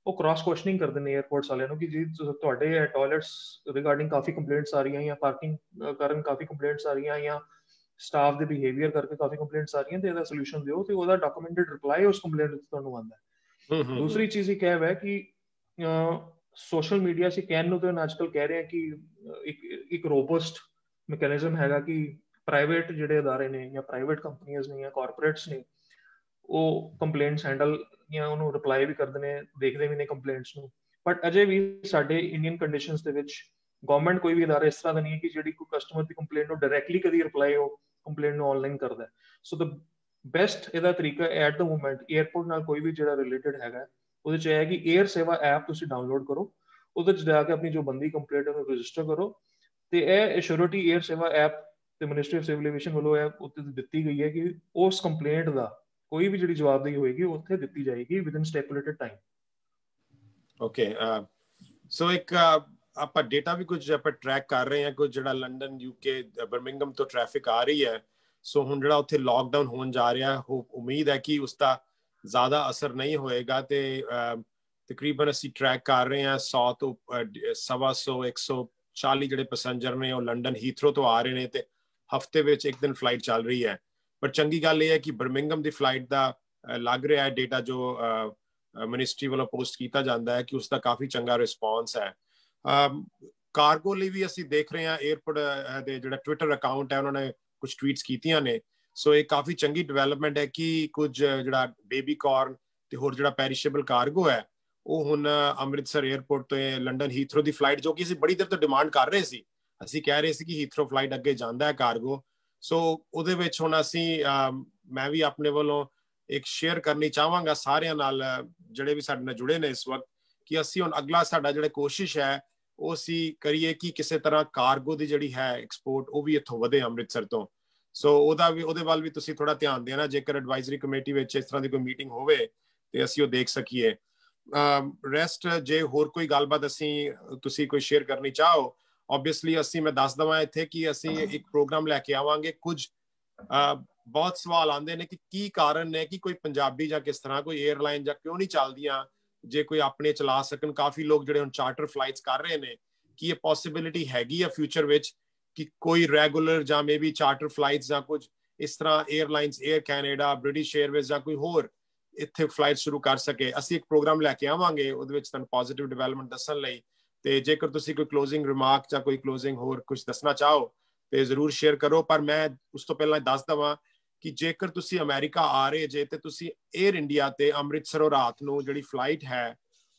ਉਹ ਕ੍ਰਾਸ ਕੁਐਸਚਨਿੰਗ ਕਰਦੇ ਨੇ 에ਅਰਪੋਰਟਸ ਵਾਲਿਆਂ ਨੂੰ ਕਿ ਜੀ ਤੁਹਾਡੇ ਟਾਇਲਟਸ ਰਿਗਾਰਡਿੰਗ ਕਾਫੀ ਕੰਪਲੇਂਟਸ ਆ ਰਹੀਆਂ, ਜਾਂ ਪਾਰਕਿੰਗ ਕਾਰਨ ਕਾਫੀ ਕੰਪਲੇਂਟਸ ਆ ਰਹੀਆਂ, ਜਾਂ ਸਟਾਫ ਦੇ ਬਿਹੇਵੀਅਰ ਕਰਕੇ ਕਾਫੀ ਕੰਪਲੇਂਟਸ ਆ ਰਹੀਆਂ, ਤੇ ਇਹਦਾ ਸੋਲੂਸ਼ਨ ਦਿਓ, ਤੇ ਉਹਦਾ ਡਾਕੂਮੈਂਟਡ ਰਿਪਲਾਈ ਉਸ ਕੰਪਲੇਂਟ ਵਿੱਚ ਤੁਹਾਨੂੰ ਆਉਂਦਾ ਹੈ। ਦੂਸਰੀ ਚੀਜ਼ ਇਹ ਹੈ ਕਿ ਸੋਸ਼ਲ ਮੀਡੀਆ ਅਸੀਂ ਕਹਿਣ ਨੂੰ ਤਾਂ ਅੱਜ ਕੱਲ੍ਹ ਕਹਿ ਰਹੇ ਹਾਂ ਕਿ ਇੱਕ ਰੋਬਸਟ ਮੈਕੈਨਿਜ਼ਮ ਹੈਗਾ ਕਿ ਪ੍ਰਾਈਵੇਟ ਜਿਹੜੇ ਅਦਾਰੇ ਨੇ ਜਾਂ ਪ੍ਰਾਈਵੇਟ ਕੰਪਨੀਆਂ ਨੇ ਜਾਂ ਕਾਰਪੋਰੇਟਸ ਨੇ, ਉਹ ਕੰਪਲੇਂਟਸ ਹੈਂਡਲ ਜਾਂ ਉਹਨੂੰ ਰਿਪਲਾਈ ਵੀ ਕਰਦੇ ਨੇ, ਦੇਖਦੇ ਵੀ ਨੇ ਕੰਪਲੇਂਟਸ ਨੂੰ। ਬਟ ਅਜੇ ਵੀ ਸਾਡੇ ਇੰਡੀਅਨ ਕੰਡੀਸ਼ਨਸ ਦੇ ਵਿੱਚ ਗਵਰਨਮੈਂਟ ਕੋਈ ਵੀ ਅਦਾਰਾ ਇਸ ਤਰ੍ਹਾਂ ਦਾ ਨਹੀਂ ਹੈ ਕਿ ਜਿਹੜੀ ਕੋਈ ਕਸਟਮਰ ਦੀ ਕੰਪਲੇਂਟ ਨੂੰ ਡਾਇਰੈਕਟਲੀ ਕਦੀ ਰਿਪਲਾਈ ਉਹ ਕੰਪਲੇਂਟ ਨੂੰ ਆਨਲਾਈਨ ਕਰਦਾ। ਸੋ ਦ ਬੈਸਟ ਇਹਦਾ ਤਰੀਕਾ ਐਟ ਦ ਮੂਮੈਂਟ ਏਅਰਪੋਰਟ ਨਾਲ ਕੋਈ ਵੀ ਜਿਹੜਾ ਰਿਲੇਟਡ ਹੈਗਾ, ਉਹਦੇ 'ਚ ਇਹ ਹੈ ਕਿ ਏਅਰ ਸੇਵਾ ਐਪ ਤੁਸੀਂ ਡਾਊਨਲੋਡ ਕਰੋ, ਉਹਦੇ 'ਚ ਜਾ ਕੇ ਆਪਣੀ ਜੋ ਬੰਦੀ ਕੰਪਲੇਂਟ ਉਹਨੂੰ ਰਜਿਸਟਰ ਕਰੋ। ਤੇ ਇਹ ਅਸ਼ੋਰਿਟੀ ਏਅਰ ਸੇਵਾ ਐਪ ਤੇ ਮਿਨਿਸਟਰੀ ਆਫ ਸਿਵਲ ਐਵੀਏਸ਼ਨ ਵੱਲੋਂ ਇਹ ਉੱਤੇ ਦਿੱਤੀ ਗਈ ਹੈ ਕਿ ਉਸ ਕੰਪਲੇਂਟ ਦਾ ਕੋਈ ਵੀ ਜਿਹੜੀ ਜਵਾਬਦੇਹੀ ਹੋਏਗੀ ਉੱਥੇ ਦਿੱਤੀ ਜਾਏਗੀ ਵਿਦਨ ਸਟੈਪੂਲੇਟਡ ਟਾਈਮ। ਓਕੇ, ਸੋ ਇੱਕ ਆਪਾਂ ਡੇਟਾ ਵੀ ਕੁਝ ਆਪਾਂ ਟਰੈਕ ਕਰ ਰਹੇ ਹਾਂ, ਕੁਝ ਜਿਹੜਾ ਲੰਡਨ UK ਬਰਮਿੰਗਮ ਤੋਂ ਟ੍ਰੈਫਿਕ ਆ ਰਹੀ ਹੈ। ਸੋ ਹੁਣ ਜਿਹੜਾ ਉੱਥੇ ਲਾਕਡਾਊਨ ਹੋਣ ਜਾ ਰਿਹਾ, ਉਮੀਦ ਹੈ ਕਿ ਉਸਦਾ ਜ਼ਿਆਦਾ ਅਸਰ ਨਹੀਂ ਹੋਏਗਾ। ਤੇ ਤਕਰੀਬਨ ਅਸੀਂ ਟਰੈਕ ਕਰ ਰਹੇ ਹਾਂ 100 ਤੋਂ 125 140 ਜਿਹੜੇ ਪੈਸੇਂਜਰ ਨੇ ਉਹ ਲੰਡਨ ਹੀਥਰੋ ਤੋਂ ਆ ਰਹੇ ਨੇ, ਤੇ ਹਫਤੇ ਵਿੱਚ ਇੱਕ ਦਿਨ ਫਲਾਈਟ ਚੱਲ ਰਹੀ ਹੈ। ਪਰ ਚੰਗੀ ਗੱਲ ਇਹ ਹੈ ਕਿ ਬਰਮਿੰਗਮ ਦੀ ਫਲਾਈਟ ਦਾ ਲੱਗ ਰਿਹਾ ਹੈ ਡੇਟਾ ਜੋ ਮਿਨਿਸਟਰੀ ਵੱਲੋਂ ਪੋਸਟ ਕੀਤਾ ਜਾਂਦਾ ਹੈ ਕਿ ਉਸਦਾ ਕਾਫੀ ਚੰਗਾ ਰਿਸਪੌਂਸ ਹੈ। ਕਾਰਗੋ ਲਈ ਵੀ ਅਸੀਂ ਦੇਖ ਰਹੇ ਹਾਂ ਏਅਰਪੋਰਟ ਦੇ ਜਿਹੜਾ ਟਵਿੱਟਰ ਅਕਾਊਂਟ ਹੈ ਉਹਨਾਂ ਨੇ ਕੁਝ ਟਵੀਟਸ ਕੀਤੀਆਂ ਨੇ। ਸੋ ਇਹ ਕਾਫੀ ਚੰਗੀ ਡਿਵੈਲਪਮੈਂਟ ਹੈ ਕਿ ਕੁਝ ਜਿਹੜਾ ਬੇਬੀ ਕਾਰਨ ਤੇ ਹੋਰ ਜਿਹੜਾ ਪੈਰੀਸ਼ੇਬਲ ਕਾਰਗੋ ਹੈ ਉਹ ਹੁਣ ਅੰਮ੍ਰਿਤਸਰ ਏਅਰਪੋਰਟ ਤੋਂ ਲੰਡਨ ਹੀਥਰੋ ਦੀ ਫਲਾਈਟ, ਜੋ ਕਿ ਅਸੀਂ ਬੜੀ ਦੇਰ ਤੋਂ ਡਿਮਾਂਡ ਕਰ ਰਹੇ ਸੀ, ਅਸੀਂ ਕਹਿ ਰਹੇ ਸੀ ਕਿ ਹੀਥਰੋ ਫਲਾਈਟ ਅੱਗੇ ਜਾਂਦਾ ਹੈ ਕਾਰਗੋ। ਸੋ ਉਹਦੇ ਵਿੱਚ ਹੁਣ ਅਸੀਂ ਮੈਂ ਵੀ ਆਪਣੇ ਵੱਲੋਂ ਇੱਕ ਸ਼ੇਅਰ ਕਰਨੀ ਚਾਹਾਂਗਾ ਸਾਰਿਆਂ ਨਾਲ ਜਿਹੜੇ ਵੀ ਸਾਡੇ ਨਾਲ ਜੁੜੇ ਨੇ ਇਸ ਵਕਤ, ਕਿ ਅਸੀਂ ਹੁਣ ਅਗਲਾ ਸਾਡਾ ਜਿਹੜਾ ਕੋਸ਼ਿਸ਼ ਹੈ ਉਹ ਅਸੀਂ ਕਰੀਏ ਕਿ ਕਿਸੇ ਤਰ੍ਹਾਂ ਕਾਰਗੋ ਦੀ ਜਿਹੜੀ ਹੈ ਐਕਸਪੋਰਟ ਉਹ ਵੀ ਇੱਥੋਂ ਵਧੇ ਅੰਮ੍ਰਿਤਸਰ ਤੋਂ। ਸੋ ਉਹਦੇ ਵੱਲ ਵੀ ਤੁਸੀਂ ਥੋੜਾ ਧਿਆਨ ਦੇਣਾ, ਜੇਕਰ ਐਡਵਾਈਜ਼ਰੀ ਕਮੇਟੀ ਵਿੱਚ ਇਸ ਤਰ੍ਹਾਂ ਦੀ ਕੋਈ ਮੀਟਿੰਗ ਹੋਵੇ ਤੇ ਅਸੀਂ ਉਹ ਦੇਖ ਸਕੀਏ। ਰੈਸਟ ਜੇ ਹੋਰ ਕੋਈ ਗੱਲਬਾਤ ਤੁਸੀਂ ਕੋਈ ਸ਼ੇਅਰ ਕਰਨੀ ਚਾਹੋ, ਓਬਵੀਅਸਲੀ ਅਸੀਂ ਮੈਂ ਦੱਸ ਦਵਾਂ ਇੱਥੇ ਕਿ ਅਸੀਂ ਇੱਕ ਪ੍ਰੋਗਰਾਮ ਲੈ ਕੇ ਆਵਾਂਗੇ। ਕੁਝ ਬਹੁਤ ਸਵਾਲ ਆਉਂਦੇ ਨੇ ਕਿ ਕੀ ਕਾਰਨ ਨੇ ਕਿ ਕੋਈ ਪੰਜਾਬੀ ਜਾਂ ਕਿਸ ਤਰ੍ਹਾਂ ਕੋਈ 에ਅਰਲਾਈਨ ਜਾਂ ਕਿਉਂ ਨਹੀਂ ਚੱਲਦੀਆਂ, ਜੇ ਕੋਈ ਆਪਣੇ ਚਲਾ ਸਕਣ। ਕਾਫੀ ਲੋਕ ਜਿਹੜੇ ਹੁਣ ਚਾਰਟਰ ਫਲਾਈਟਸ ਕਰ ਰਹੇ ਨੇ, ਕਿ ਇਹ ਪੋਸੀਬਿਲਿਟੀ ਹੈਗੀ ਆ ਫਿਊਚਰ ਵਿੱਚ ਕਿ ਕੋਈ ਰੈਗੂਲਰ ਜਾਂ ਮੇਬੀ ਚਾਰਟਰ ਫਲਾਈਟਸ ਜਾਂ ਕੁਝ ਇਸ ਤਰ੍ਹਾਂ 에ਅਰਲਾਈਨਸ, 에ਅਰ ਕੈਨੇਡਾ, ਬ੍ਰਿਟਿਸ਼ 에ਅਰਵੇਜ਼ ਜਾਂ ਕੋਈ ਹੋਰ ਇੱਥੇ ਫਲਾਈਟ ਸ਼ੁਰੂ ਕਰ ਸਕੇ। ਅਸੀਂ ਇੱਕ ਪ੍ਰੋਗਰਾਮ ਲੈ ਕੇ ਆਵਾਂਗੇ ਉਹਦੇ ਵਿੱਚ ਤੁਹਾਨੂੰ ਪੋਜ਼ਿਟਿਵ ਡਿਵੈਲਪਮੈਂਟ ਦੱਸਣ ਲਈ। ਤੇ ਜੇਕਰ ਤੁਸੀਂ ਕੋਈ ਕਲੋਜ਼ਿੰਗ ਰਿਮਾਰਕ ਜਾਂ ਕੋਈ ਕਲੋਜ਼ਿੰਗ ਹੋਰ ਕੁਝ ਦੱਸਣਾ ਚਾਹੋ ਤੇ ਜ਼ਰੂਰ ਸ਼ੇਅਰ ਕਰੋ। ਪਰ ਮੈਂ ਉਸ ਤੋਂ ਪਹਿਲਾਂ ਦੱਸ ਦਵਾਂ ਕਿ ਜੇਕਰ ਤੁਸੀਂ ਅਮਰੀਕਾ ਆ ਰਹੇ ਜੇ ਤੇ ਤੁਸੀਂ 에ਅਰ ਇੰਡੀਆ ਤੇ ਅੰਮ੍ਰਿਤਸਰੋਂ ਰਾਤ ਨੂੰ ਜਿਹੜੀ ਫਲਾਈਟ ਹੈ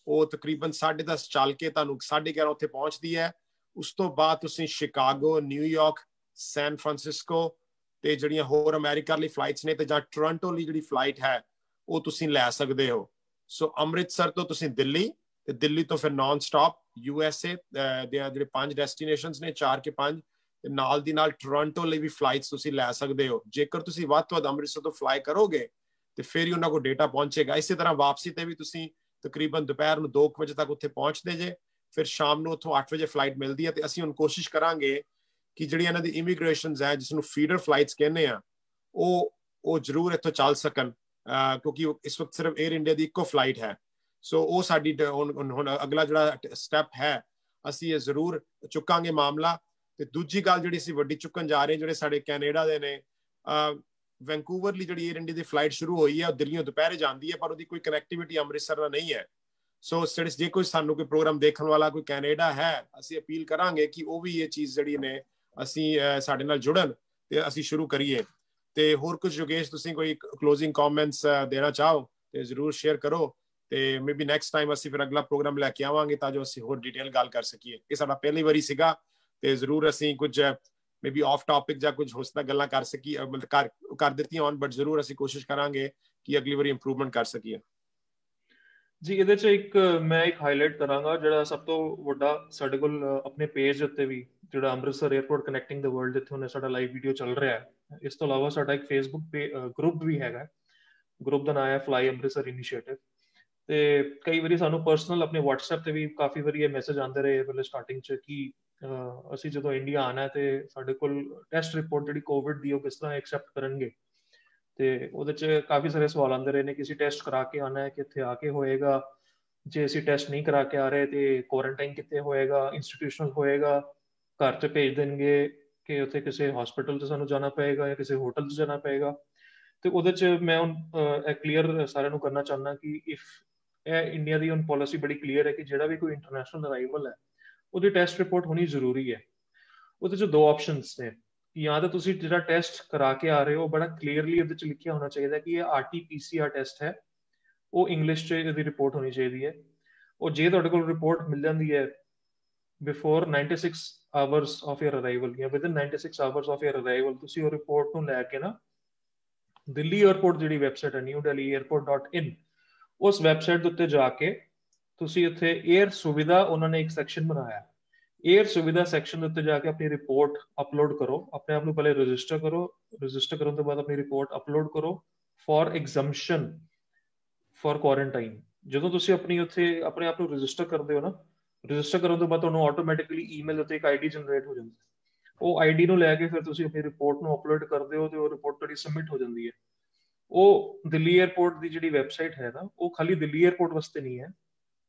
ਉਹ ਤਕਰੀਬਨ 10:30 ਚੱਲ ਕੇ ਤੁਹਾਨੂੰ 11:30 ਉੱਥੇ ਪਹੁੰਚਦੀ ਹੈ। ਉਸ ਤੋਂ ਬਾਅਦ ਤੁਸੀਂ ਸ਼ਿਕਾਗੋ, ਨਿਊਯਾਰਕ, ਸੈਨ ਫਰਾਂਸਿਸਕੋ ਤੇ ਜਿਹੜੀਆਂ ਹੋਰ ਅਮਰੀਕਾ ਲਈ ਫਲਾਈਟਸ ਨੇ ਤੇ ਜਾਂ ਟੋਰਾਂਟੋ ਲਈ ਜਿਹੜੀ ਫਲਾਈਟ ਹੈ ਉਹ ਤੁਸੀਂ ਲੈ ਸਕਦੇ ਹੋ। ਸੋ ਅੰਮ੍ਰਿਤਸਰ ਤੋਂ ਤੁਸੀਂ ਦਿੱਲੀ, ਤੇ ਦਿੱਲੀ ਤੋਂ ਫਿਰ ਨਾਨ ਸਟਾਪ USA ਦੇ ਜਿਹੜੇ 5 ਡੈਸਟੀਨੇਸ਼ਨਸ ਨੇ, 4 ਕੇ 5, ਤੇ ਨਾਲ ਦੀ ਨਾਲ ਟੋਰਾਂਟੋ ਲਈ ਵੀ ਫਲਾਈਟਸ ਤੁਸੀਂ ਲੈ ਸਕਦੇ ਹੋ। ਜੇਕਰ ਤੁਸੀਂ ਵੱਧ ਤੋਂ ਵੱਧ ਅੰਮ੍ਰਿਤਸਰ ਤੋਂ ਫਲਾਈ ਕਰੋਗੇ ਤੇ ਫਿਰ ਹੀ ਉਹਨਾਂ ਕੋਲ ਡੇਟਾ ਪਹੁੰਚੇਗਾ। ਇਸੇ ਤਰ੍ਹਾਂ ਵਾਪਸੀ ਤੇ ਵੀ ਤੁਸੀਂ ਤਕਰੀਬਨ ਦੁਪਹਿਰ ਨੂੰ 2 ਵਜੇ ਤੱਕ ਉੱਥੇ ਪਹੁੰਚਦੇ ਜੇ, ਫਿਰ ਸ਼ਾਮ ਨੂੰ ਉੱਥੋਂ 8 ਵਜੇ ਫਲਾਈਟ ਮਿਲਦੀ ਹੈ। ਤੇ ਅਸੀਂ ਹੁਣ ਕੋਸ਼ਿਸ਼ ਕਰਾਂਗੇ ਕਿ ਜਿਹੜੀ ਇਹਨਾਂ ਦੀ ਇਮੀਗ੍ਰੇਸ਼ਨਸ ਹੈ, ਜਿਸ ਨੂੰ ਫੀਡਰ ਫਲਾਈਟਸ ਕਹਿੰਦੇ ਆ, ਉਹ ਜ਼ਰੂਰ ਇੱਥੋਂ ਚੱਲ ਸਕਣ, ਕਿਉਂਕਿ ਇਸ ਵਕਤ ਸਿਰਫ 에ਅਰ ਇੰਡੀਆ ਦੀ ਇੱਕੋ ਫਲਾਈਟ ਹੈ। ਸੋ ਉਹ ਸਾਡੀ ਹੁਣ ਅਗਲਾ ਜਿਹੜਾ ਸਟੈਪ ਹੈ ਅਸੀਂ ਇਹ ਜ਼ਰੂਰ ਚੁੱਕਾਂਗੇ ਮਾਮਲਾ। ਤੇ ਦੂਜੀ ਗੱਲ ਜਿਹੜੀ ਅਸੀਂ ਵੱਡੀ ਚੁੱਕਣ ਜਾ ਰਹੇ, ਜਿਹੜੇ ਸਾਡੇ ਕੈਨੇਡਾ ਦੇ ਨੇ, ਵੈਂਕੂਵਰ ਲਈ ਜਿਹੜੀ 에ਅਰ ਇੰਡੀਆ ਦੀ ਫਲਾਈਟ ਸ਼ੁਰੂ ਹੋਈ ਹੈ ਉਹ ਦਿੱਲੀੋਂ ਦੁਪਹਿਰੇ ਜਾਂਦੀ ਹੈ, ਪਰ ਉਹਦੀ ਕੋਈ ਕਨੈਕਟੀਵਿਟੀ ਅੰਮ੍ਰਿਤਸਰ ਨਾਲ ਨਹੀਂ ਹੈ। ਸੋ ਜੇ ਕੋਈ ਸਾਨੂੰ ਕੋਈ ਪ੍ਰੋਗਰਾਮ ਦੇਖਣ ਵਾਲਾ ਕੋਈ ਕੈਨੇਡਾ ਹੈ, ਅਸੀਂ ਅਪੀਲ ਕਰਾਂਗੇ ਕਿ ਉਹ ਵੀ ਇਹ ਚੀਜ਼ ਜਿਹੜੀ ਨੇ ਅਸੀਂ ਸਾਡੇ ਨਾਲ ਜੁੜਨ ਤੇ ਅਸੀਂ ਸ਼ੁਰੂ ਕਰੀਏ। ਤੇ ਹੋਰ ਕੁਝ ਯੋਗੇਸ਼ ਤੁਸੀਂ ਕੋਈ ਕਲੋਜ਼ਿੰਗ ਕਮੈਂਟਸ ਦੇਣਾ ਚਾਹੋ ਤੇ ਜ਼ਰੂਰ ਸ਼ੇਅਰ ਕਰੋ। ਤੇ ਮੇਬੀ ਨੈਕਸਟ ਟਾਈਮ ਅਸੀਂ ਫਿਰ ਅਗਲਾ ਪ੍ਰੋਗਰਾਮ ਲੈ ਕੇ ਆਵਾਂਗੇ ਤਾਂ ਜੋ ਅਸੀਂ ਹੋਰ ਡਿਟੇਲ ਗੱਲ ਕਰ ਸਕੀਏ। ਇਹ ਸਾਡਾ ਪਹਿਲੀ ਵਾਰੀ ਸੀਗਾ ਤੇ ਜ਼ਰੂਰ ਅਸੀਂ ਕੁਝ ਮੇਬੀ ਆਫ ਟਾਪਿਕ ਜਾਂ ਕੁਝ ਹੋ ਸਕਦਾ ਗੱਲਾਂ ਕਰ ਸਕੀਏ, ਮਤਲਬ ਕਰ ਦਿੱਤੀਆਂ ਹੋਣ, ਬਟ ਜ਼ਰੂਰ ਅਸੀਂ ਕੋਸ਼ਿਸ਼ ਕਰਾਂਗੇ ਕਿ ਅਗਲੀ ਵਾਰੀ ਇੰਪਰੂਵਮੈਂਟ ਕਰ ਸਕੀਏ। ਜੀ ਇਹਦੇ 'ਚ ਮੈਂ ਇੱਕ ਹਾਈਲਾਈਟ ਕਰਾਂਗਾ, ਜਿਹੜਾ ਸਭ ਤੋਂ ਵੱਡਾ ਸਾਡੇ ਕੋਲ ਆਪਣੇ ਪੇਜ ਉੱਤੇ ਵੀ ਜਿਹੜਾ Amritsar airport connecting the world, ਜਿੱਥੇ ਹੁਣ ਸਾਡਾ ਲਾਈਵ ਵੀਡੀਓ ਚੱਲ ਰਿਹਾ ਹੈ। ਇਸ ਤੋਂ ਇਲਾਵਾ ਸਾਡਾ ਇੱਕ ਫੇਸਬੁੱਕ ਗਰੁੱਪ ਵੀ ਹੈਗਾ, ਗਰੁੱਪ ਦਾ ਨਾਮ ਹੈ ਫਲਾਈ ਅੰਮ੍ਰਿਤਸਰ ਇਨੀਸ਼ੀਏਟਿਵ। ਤੇ ਕਈ ਵਾਰੀ ਸਾਨੂੰ ਪਰਸਨਲ ਆਪਣੇ WhatsApp ਤੇ ਵੀ ਕਾਫੀ ਵਾਰੀ ਇਹ ਮੈਸੇਜ ਆਉਂਦੇ ਰਹੇ ਪਹਿਲੇ ਸਟਾਰਟਿੰਗ 'ਚ ਕਿ ਅਸੀਂ ਜਦੋਂ ਇੰਡੀਆ ਆਉਣਾ ਤੇ ਸਾਡੇ ਕੋਲ ਟੈਸਟ ਰਿਪੋਰਟ ਜਿਹੜੀ ਕੋਵਿਡ ਦੀ ਉਹ ਕਿਸ ਤਰ੍ਹਾਂ ਐਕਸੈਪਟ ਕਰਨਗੇ। ਤੇ ਉਹਦੇ 'ਚ ਕਾਫੀ ਸਾਰੇ ਸਵਾਲ ਆਉਂਦੇ ਰਹੇ ਨੇ ਕਿ ਅਸੀਂ ਟੈਸਟ ਕਰਾ ਕੇ ਆਉਣਾ ਹੈ ਕਿ ਇੱਥੇ ਆ ਕੇ ਹੋਏਗਾ, ਜੇ ਅਸੀਂ ਟੈਸਟ ਨਹੀਂ ਕਰਾ ਕੇ ਆ ਰਹੇ ਤੇ ਕੁਆਰੰਟਾਈਨ ਕਿੱਥੇ ਹੋਏਗਾ, ਇੰਸਟੀਟਿਊਸ਼ਨਲ ਹੋਏਗਾ, ਘਰ 'ਚ ਭੇਜ ਦੇਣਗੇ ਕਿ ਉੱਥੇ ਕਿਸੇ ਹਸਪੀਟਲ 'ਚ ਸਾਨੂੰ ਜਾਣਾ ਪਏਗਾ ਜਾਂ ਕਿਸੇ ਹੋਟਲ 'ਚ ਜਾਣਾ ਪਏਗਾ। ਤੇ ਉਹਦੇ 'ਚ ਮੈਂ ਹੁਣ ਇਹ ਕਲੀਅਰ ਸਾਰਿਆਂ ਨੂੰ ਕਰਨਾ ਚਾਹੁੰਦਾ ਕਿ ਇਹ ਇੰਡੀਆ ਦੀ ਹੁਣ ਪਾਲਿਸੀ ਬੜੀ ਕਲੀਅਰ ਹੈ ਕਿ ਜਿਹੜਾ ਵੀ ਕੋਈ ਇੰਟਰਨੈਸ਼ਨਲ ਅਰਾਈਵਲ ਹੈ ਉਹਦੀ ਟੈਸਟ ਰਿਪੋਰਟ ਹੋਣੀ ਜ਼ਰੂਰੀ ਹੈ। ਉਹਦੇ 'ਚ 2 ਆਪਸ਼ਨਸ ਨੇ। ਜਾਂ ਤਾਂ ਤੁਸੀਂ ਜਿਹੜਾ ਟੈਸਟ ਕਰਾ ਕੇ ਆ ਰਹੇ ਹੋ ਬੜਾ ਕਲੀਅਰਲੀ ਉਹਦੇ ਚ ਲਿਖਿਆ ਹੋਣਾ ਚਾਹੀਦਾ ਕਿ ਇਹ RT-PCR ਟੈਸਟ ਹੈ, ਉਹ ਇੰਗਲਿਸ਼ 'ਚ ਇਹਦੀ ਰਿਪੋਰਟ ਹੋਣੀ ਚਾਹੀਦੀ ਹੈ। ਉਹ ਜੇ ਤੁਹਾਡੇ ਕੋਲ ਰਿਪੋਰਟ ਮਿਲ ਜਾਂਦੀ ਹੈ before 96 hours of your arrival ਜਾਂ within 96 hours of your arrival, ਤੁਸੀਂ ਉਹ ਰਿਪੋਰਟ ਨੂੰ ਲੈ ਕੇ ਨਾ ਦਿੱਲੀ 에ਅਰਪੋਰਟ ਜਿਹੜੀ ਵੈਬਸਾਈਟ ਹੈ newdelhiairport.in, ਉਸ ਵੈਬਸਾਈਟ ਦੇ ਉੱਤੇ ਜਾ ਕੇ ਤੁਸੀਂ ਉੱਥੇ 에ਅਰ ਸੁਵਿਧਾ, ਉਹਨਾਂ ਨੇ ਇੱਕ ਸੈਕਸ਼ਨ ਬਣਾਇਆ, 에ਅਰ ਸੁਵਿਧਾ ਸੈਕਸ਼ਨ ਦੇ ਉੱਤੇ ਜਾ ਕੇ ਆਪਣੀ ਰਿਪੋਰਟ ਅਪਲੋਡ ਕਰੋ। ਆਪਣੇ ਆਪ ਨੂੰ ਪਹਿਲੇ ਰਜਿਸਟਰ ਕਰੋ, ਰਜਿਸਟਰ ਕਰਨ ਤੋਂ ਬਾਅਦ ਆਪਣੀ ਰਿਪੋਰਟ ਅਪਲੋਡ ਕਰੋ ਫॉर ਐਗਜ਼ੰਪਸ਼ਨ ਫॉर ਕੁਆਰੰਟਾਈਨ। ਜਦੋਂ ਤੁਸੀਂ ਆਪਣੀ ਉੱਥੇ ਆਪਣੇ ਆਪ ਨੂੰ ਰਜਿਸਟਰ ਕਰਦੇ ਹੋ ਨਾ, ਰਜਿਸਟਰ ਕਰਨ ਤੋਂ ਬਾਅਦ ਤੁਹਾਨੂੰ ਆਟੋਮੈਟਿਕਲੀ ਈਮੇਲ ਉੱਤੇ ਇੱਕ ਆਈਡੀ ਜਨਰੇਟ ਹੋ ਜਾਂਦੀ ਹੈ। ਉਹ ਆਈਡੀ ਨੂੰ ਲੈ ਕੇ ਫਿਰ ਤੁਸੀਂ ਆਪਣੀ ਰਿਪੋਰਟ ਨੂੰ ਅਪਲੋਡ ਕਰਦੇ ਹੋ ਤੇ ਉਹ ਰਿਪੋਰਟ ਤੁਹਾਡੀ ਸਬਮਿਟ ਹੋ ਜਾਂਦੀ ਹੈ। ਉਹ ਦਿੱਲੀ 에ਅਰਪੋਰਟ ਦੀ ਜਿਹੜੀ ਵੈਬਸਾਈਟ ਹੈ ਨਾ, ਉਹ ਖਾਲੀ ਦਿੱਲੀ 에ਅਰਪੋਰਟ ਵਾਸਤੇ ਨਹੀਂ ਹੈ।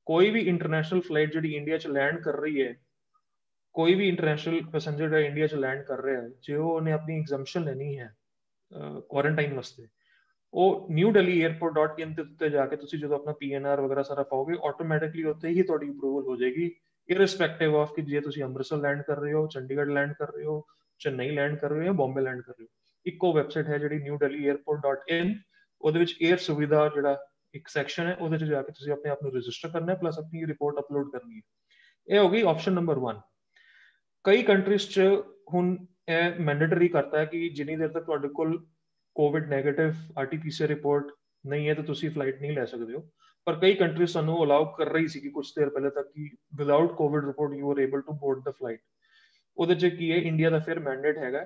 ਕੋਈ ਵੀ ਇੰਟਰਨੈਸ਼ਨਲ ਫਲਾਈਟ ਜਿਹੜੀ ਇੰਡੀਆ 'ਚ ਲੈਂਡ ਕਰ ਰਹੀ ਹੈ, ਕੋਈ ਵੀ ਇੰਟਰਨੈਸ਼ਨਲ ਪੈਸੇਂਜਰ ਜਿਹੜਾ ਇੰਡੀਆ 'ਚ ਲੈਂਡ ਕਰ ਰਿਹਾ ਹੈ, ਜੇ ਉਹਨੇ ਆਪਣੀ ਐਗਜ਼ੰਪਸ਼ਨ ਲੈਣੀ ਹੈ ਕੁਆਰੰਟਾਈਨ ਵਾਸਤੇ, ਉਹ newdelhiairport.in ਦੇ ਉੱਤੇ ਜਾ ਕੇ ਤੁਸੀਂ ਜਦੋਂ ਆਪਣਾ PNR ਵਗੈਰਾ ਸਾਰਾ ਪਾਓਗੇ, ਆਟੋਮੈਟਿਕਲੀ ਉੱਤੇ ਹੀ ਤੁਹਾਡੀ ਅਪਰੂਵਲ ਹੋ ਜਾਏਗੀ, ਇਰਰਿਸਪੈਕਟਿਵ ਆਫ ਕਿ ਜੇ ਤੁਸੀਂ ਅੰਮ੍ਰਿਤਸਰ ਲੈਂਡ ਕਰ ਰਹੇ ਹੋ, ਚੰਡੀਗੜ੍ਹ ਲੈਂਡ ਕਰ ਰਹੇ ਹੋ, ਚੇਨਈ ਲੈਂਡ ਕਰ ਰਹੇ ਹੋ ਜਾਂ ਬੰਬੇ ਲੈਂਡ ਕਰ ਰਹੇ ਹੋ। ਇੱਕੋ ਵੈਬਸਾਈਟ ਹੈ ਜਿਹੜੀ newdelhiairport.in, ਉਹਦੇ ਵਿੱਚ 에ਅਰ ਸੁਵਿਧਾ ਜਿਹੜਾ ਇੱਕ ਸੈਕਸ਼ਨ ਹੈ, ਉਹਦੇ 'ਚ ਜਾ ਕੇ ਤੁਸੀਂ ਆਪਣੇ ਆਪ ਨੂੰ ਰਜਿਸਟਰ ਕਰਨਾ ਹੈ, ਪਲੱਸ ਆਪਣੀ ਰਿਪੋਰਟ ਅਪਲੋਡ ਕਰਨੀ ਹੈ। ਇਹ ਹੋ ਗਈ ਆਪਸ਼ਨ ਨੰਬਰ 1। ਕਈ ਕੰਟਰੀਜ਼ 'ਚ ਹੁਣ ਇਹ ਮੈਂਡੇਟਰੀ ਕਰਤਾ ਹੈ ਕਿ ਜਿੰਨੀ ਦੇਰ ਤੱਕ ਤੁਹਾਡੇ ਕੋਲ ਕੋਵਿਡ ਨੈਗੇਟਿਵ RT-PCR ਰਿਪੋਰਟ ਨਹੀਂ ਹੈ ਤਾਂ ਤੁਸੀਂ ਫਲਾਈਟ ਨਹੀਂ ਲੈ ਸਕਦੇ ਹੋ। ਪਰ ਕਈ ਕੰਟਰੀਜ਼ ਸਾਨੂੰ ਅਲਾਉ ਕਰ ਰਹੀ ਸੀ ਕਿ ਕੁਝ ਦੇਰ ਪਹਿਲੇ ਤੱਕ ਕਿ without covid report you are able to board the flight. ਉਹਦੇ 'ਚ ਕੀ ਹੈ, ਇੰਡੀਆ ਦਾ ਫਿਰ ਮੈਂਡੇਟ ਹੈਗਾ,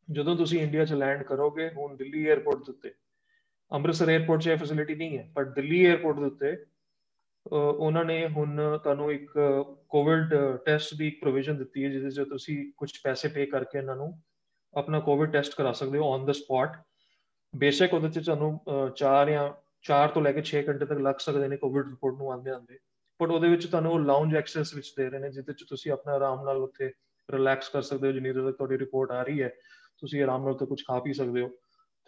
ਜਦੋਂ ਤੁਸੀਂ ਇੰਡੀਆ 'ਚ ਲੈਂਡ ਕਰੋਗੇ, ਹੁਣ ਦਿੱਲੀ 에ਅਰਪੋਰਟ ਦੇ ਉੱਤੇ, ਅੰਮ੍ਰਿਤਸਰ 에ਅਰਪੋਰਟ 'ਚ ਇਹ ਫੈਸਿਲਿਟੀ ਨਹੀਂ ਹੈ, ਪਰ ਦਿੱਲੀ 에ਅਰਪੋਰਟ ਦੇ ਉੱਤੇ ਉਹਨਾਂ ਨੇ ਹੁਣ ਤੁਹਾਨੂੰ ਇੱਕ ਕੋਵਿਡ ਟੈਸਟ ਦੀ ਇੱਕ ਪ੍ਰੋਵੀਜ਼ਨ ਦਿੱਤੀ ਹੈ, ਜਿਹਦੇ 'ਚ ਤੁਸੀਂ ਕੁਝ ਪੈਸੇ ਪੇ ਕਰਕੇ ਇਹਨਾਂ ਨੂੰ ਆਪਣਾ ਕੋਵਿਡ ਟੈਸਟ ਕਰਾ ਸਕਦੇ ਹੋ ਔਨ ਦ ਸਪੌਟ। ਬੇਸ਼ੱਕ ਉਹਦੇ 'ਚ ਤੁਹਾਨੂੰ 4 ਤੋਂ ਲੈ ਕੇ 6 ਘੰਟੇ ਤੱਕ ਲੱਗ ਸਕਦੇ ਨੇ ਕੋਵਿਡ ਰਿਪੋਰਟ ਨੂੰ ਆਉਂਦੇ, ਬਟ ਉਹਦੇ ਵਿੱਚ ਤੁਹਾਨੂੰ ਉਹ ਲਾਉਂਜ ਐਕਸੈਸ ਵਿੱਚ ਦੇ ਰਹੇ ਨੇ, ਜਿਹਦੇ 'ਚ ਤੁਸੀਂ ਆਪਣਾ ਆਰਾਮ ਨਾਲ ਉੱਥੇ ਰਿਲੈਕਸ ਕਰ ਸਕਦੇ ਹੋ। ਜਿੰਨੀ ਦੇਰ ਤੱਕ ਤੁਹਾਡੀ ਰਿਪੋਰਟ ਆ ਰਹੀ ਹੈ, ਤੁਸੀਂ ਆਰਾਮ ਨਾਲ ਉੱਥੇ ਕੁਝ ਖਾ ਪੀ ਸਕਦੇ ਹੋ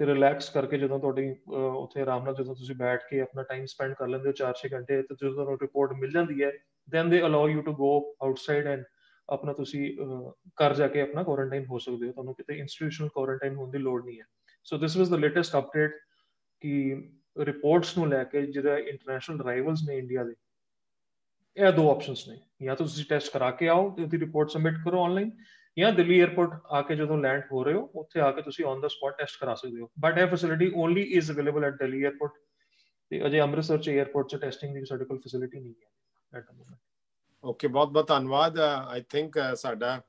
ਤੇ ਰਿਲੈਕਸ ਕਰਕੇ ਜਦੋਂ ਤੁਹਾਡੀ ਉੱਥੇ ਆਰਾਮ ਨਾਲ ਜਦੋਂ ਤੁਸੀਂ ਬੈਠ ਕੇ ਆਪਣਾ ਟਾਈਮ ਸਪੈਂਡ ਕਰ ਲੈਂਦੇ ਹੋ 4-6 ਘੰਟੇ, ਤੇ ਜਦੋਂ ਤੁਹਾਨੂੰ ਰਿਪੋਰਟ ਮਿਲ ਜਾਂਦੀ ਹੈ, then they allow you to go outside and ਆਪਣਾ ਤੁਸੀਂ ਘਰ ਜਾ ਕੇ ਆਪਣਾ ਕੁਆਰੰਟਾਈਨ ਹੋ ਸਕਦੇ ਹੋ, ਤੁਹਾਨੂੰ ਕਿਤੇ ਇੰਸਟੀਟਿਊਸ਼ਨਲ ਕੁਆਰੰਟਾਈਨ ਹੋਣ ਦੀ ਲੋੜ ਨਹੀਂ ਹੈ। ਸੋ ਦਿਸ ਵਾਸ ਦ ਲੇਟੈਸਟ ਅਪਡੇਟ ਕਿ ਰਿਪੋਰਟਸ ਨੂੰ ਲੈ ਕੇ ਜਿਹੜਾ ਇੰਟਰਨੈਸ਼ਨਲ ਅਰਾਈਵਲਸ ਨੇ ਇੰਡੀਆ ਦੇ, ਇਹ ਦੋ ਆਪਸ਼ਨਸ ਨੇ, ਜਾਂ ਤਾਂ ਤੁਸੀਂ ਟੈਸਟ ਕਰਾ ਕੇ ਆਓ ਤੇ ਉਹਦੀ ਰਿਪੋਰਟ ਸਬਮਿਟ ਕਰੋ ਆਨਲਾਈਨ, ਜਾਂ ਦਿੱਲੀ 에ਅਰਪੋਰਟ ਆ ਕੇ ਜਦੋਂ ਲੈਂਡ ਹੋ ਰਹੇ ਹੋ ਉੱਥੇ ਆ ਕੇ ਤੁਸੀਂ ਔਨ ਦਾ ਸਪੌਟ ਟੈਸਟ ਕਰਾ ਸਕਦੇ ਹੋ। ਬਟ ਇਹ facility only is available at Delhi airport, ਤੇ ਅਜੇ ਅੰਮ੍ਰਿਤਸਰ 'ਚ 에ਅਰਪੋਰਟ 'ਚ ਟੈਸਟਿੰਗ ਦੀ ਸਾਡੇ ਕੋਲ ਫੈਸਿਲਿਟੀ ਨਹੀਂ ਹੈ ਐਟ ਦ ਮੋਮੈਂਟ। ਓਕੇ, ਬਹੁਤ ਬਹੁਤ ਧੰਨਵਾਦ। ਆਈ ਥਿੰਕ ਸਾਡਾ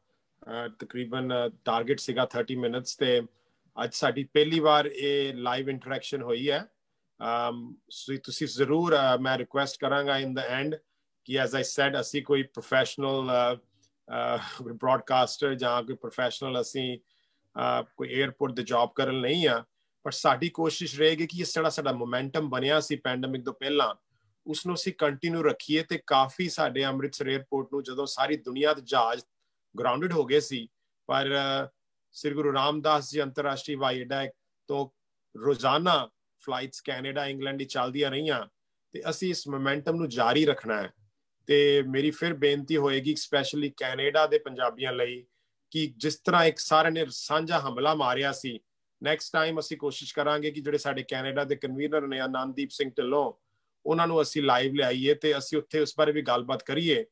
ਤਕਰੀਬਨ ਟਾਰਗੇਟ ਸੀਗਾ 30 ਮਿੰਟਸ, ਤੇ ਅੱਜ ਸਾਡੀ ਪਹਿਲੀ ਵਾਰ ਇਹ ਲਾਈਵ ਇੰਟਰੈਕਸ਼ਨ ਹੋਈ ਹੈ। ਤੁਸੀਂ ਜ਼ਰੂਰ, ਮੈਂ ਰਿਕੁਐਸਟ ਕਰਾਂਗਾ ਇਨ ਦ ਐਂਡ ਕਿ ਐਜ਼ ਆਈ ਸੈਡ, ਅਸੀਂ ਕੋਈ ਪ੍ਰੋਫੈਸ਼ਨਲ ਬ੍ਰੌਡਕਾਸਟਰ ਜਾਂ ਕੋਈ ਪ੍ਰੋਫੈਸ਼ਨਲ ਅਸੀਂ ਕੋਈ 에ਅਰਪੋਰਟ ਦੇ ਜੌਬ ਕਰਨ ਨਹੀਂ ਆ, ਪਰ ਸਾਡੀ ਕੋਸ਼ਿਸ਼ ਰਹੇਗੀ ਕਿ ਇਸ ਜਿਹੜਾ ਸਾਡਾ ਮੋਮੈਂਟਮ ਬਣਿਆ ਸੀ ਪੈਂਡੇਮਿਕ ਤੋਂ ਪਹਿਲਾਂ, ਉਸਨੂੰ ਅਸੀਂ ਕੰਟੀਨਿਊ ਰੱਖੀਏ। ਤੇ ਕਾਫੀ ਸਾਡੇ ਅੰਮ੍ਰਿਤਸਰ 에ਅਰਪੋਰਟ ਨੂੰ ਜਦੋਂ ਸਾਰੀ ਦੁਨੀਆ ਦੇ ਜਹਾਜ਼ ਗਰਾਊਂਡਡ ਹੋ ਗਏ ਸੀ, ਪਰ ਸ੍ਰੀ ਗੁਰੂ ਰਾਮਦਾਸ ਜੀ ਅੰਤਰਰਾਸ਼ਟਰੀ ਹਵਾਈ ਅੱਡਾ ਤੋਂ ਰੋਜ਼ਾਨਾ ਫਲਾਈਟਸ ਕੈਨੇਡਾ ਇੰਗਲੈਂਡ ਦੀ ਚੱਲਦੀਆਂ ਰਹੀਆਂ, ਤੇ ਅਸੀਂ ਇਸ ਮੋਮੈਂਟਮ ਨੂੰ ਜਾਰੀ ਰੱਖਣਾ ਹੈ। ਤੇ ਮੇਰੀ ਫਿਰ ਬੇਨਤੀ ਹੋਏਗੀ ਸਪੈਸ਼ਲੀ ਕੈਨੇਡਾ ਦੇ ਪੰਜਾਬੀਆਂ ਲਈ ਕਿ ਜਿਸ ਤਰ੍ਹਾਂ ਇੱਕ ਸਾਰਿਆਂ ਨੇ ਸਾਂਝਾ ਹਮਲਾ ਮਾਰਿਆ ਸੀ, ਨੈਕਸਟ ਟਾਈਮ ਅਸੀਂ ਕੋਸ਼ਿਸ਼ ਕਰਾਂਗੇ ਕਿ ਜਿਹੜੇ ਸਾਡੇ ਕੈਨੇਡਾ ਦੇ ਕਨਵੀਨਰ ਨੇ ਆਨੰਦਦੀਪ ਸਿੰਘ ਢਿੱਲੋਂ, ਉਹਨਾਂ ਨੂੰ ਅਸੀਂ ਲਾਈਵ ਲਿਆਈਏ ਤੇ ਅਸੀਂ ਉੱਥੇ ਉਸ ਬਾਰੇ ਵੀ ਗੱਲਬਾਤ ਕਰੀਏ।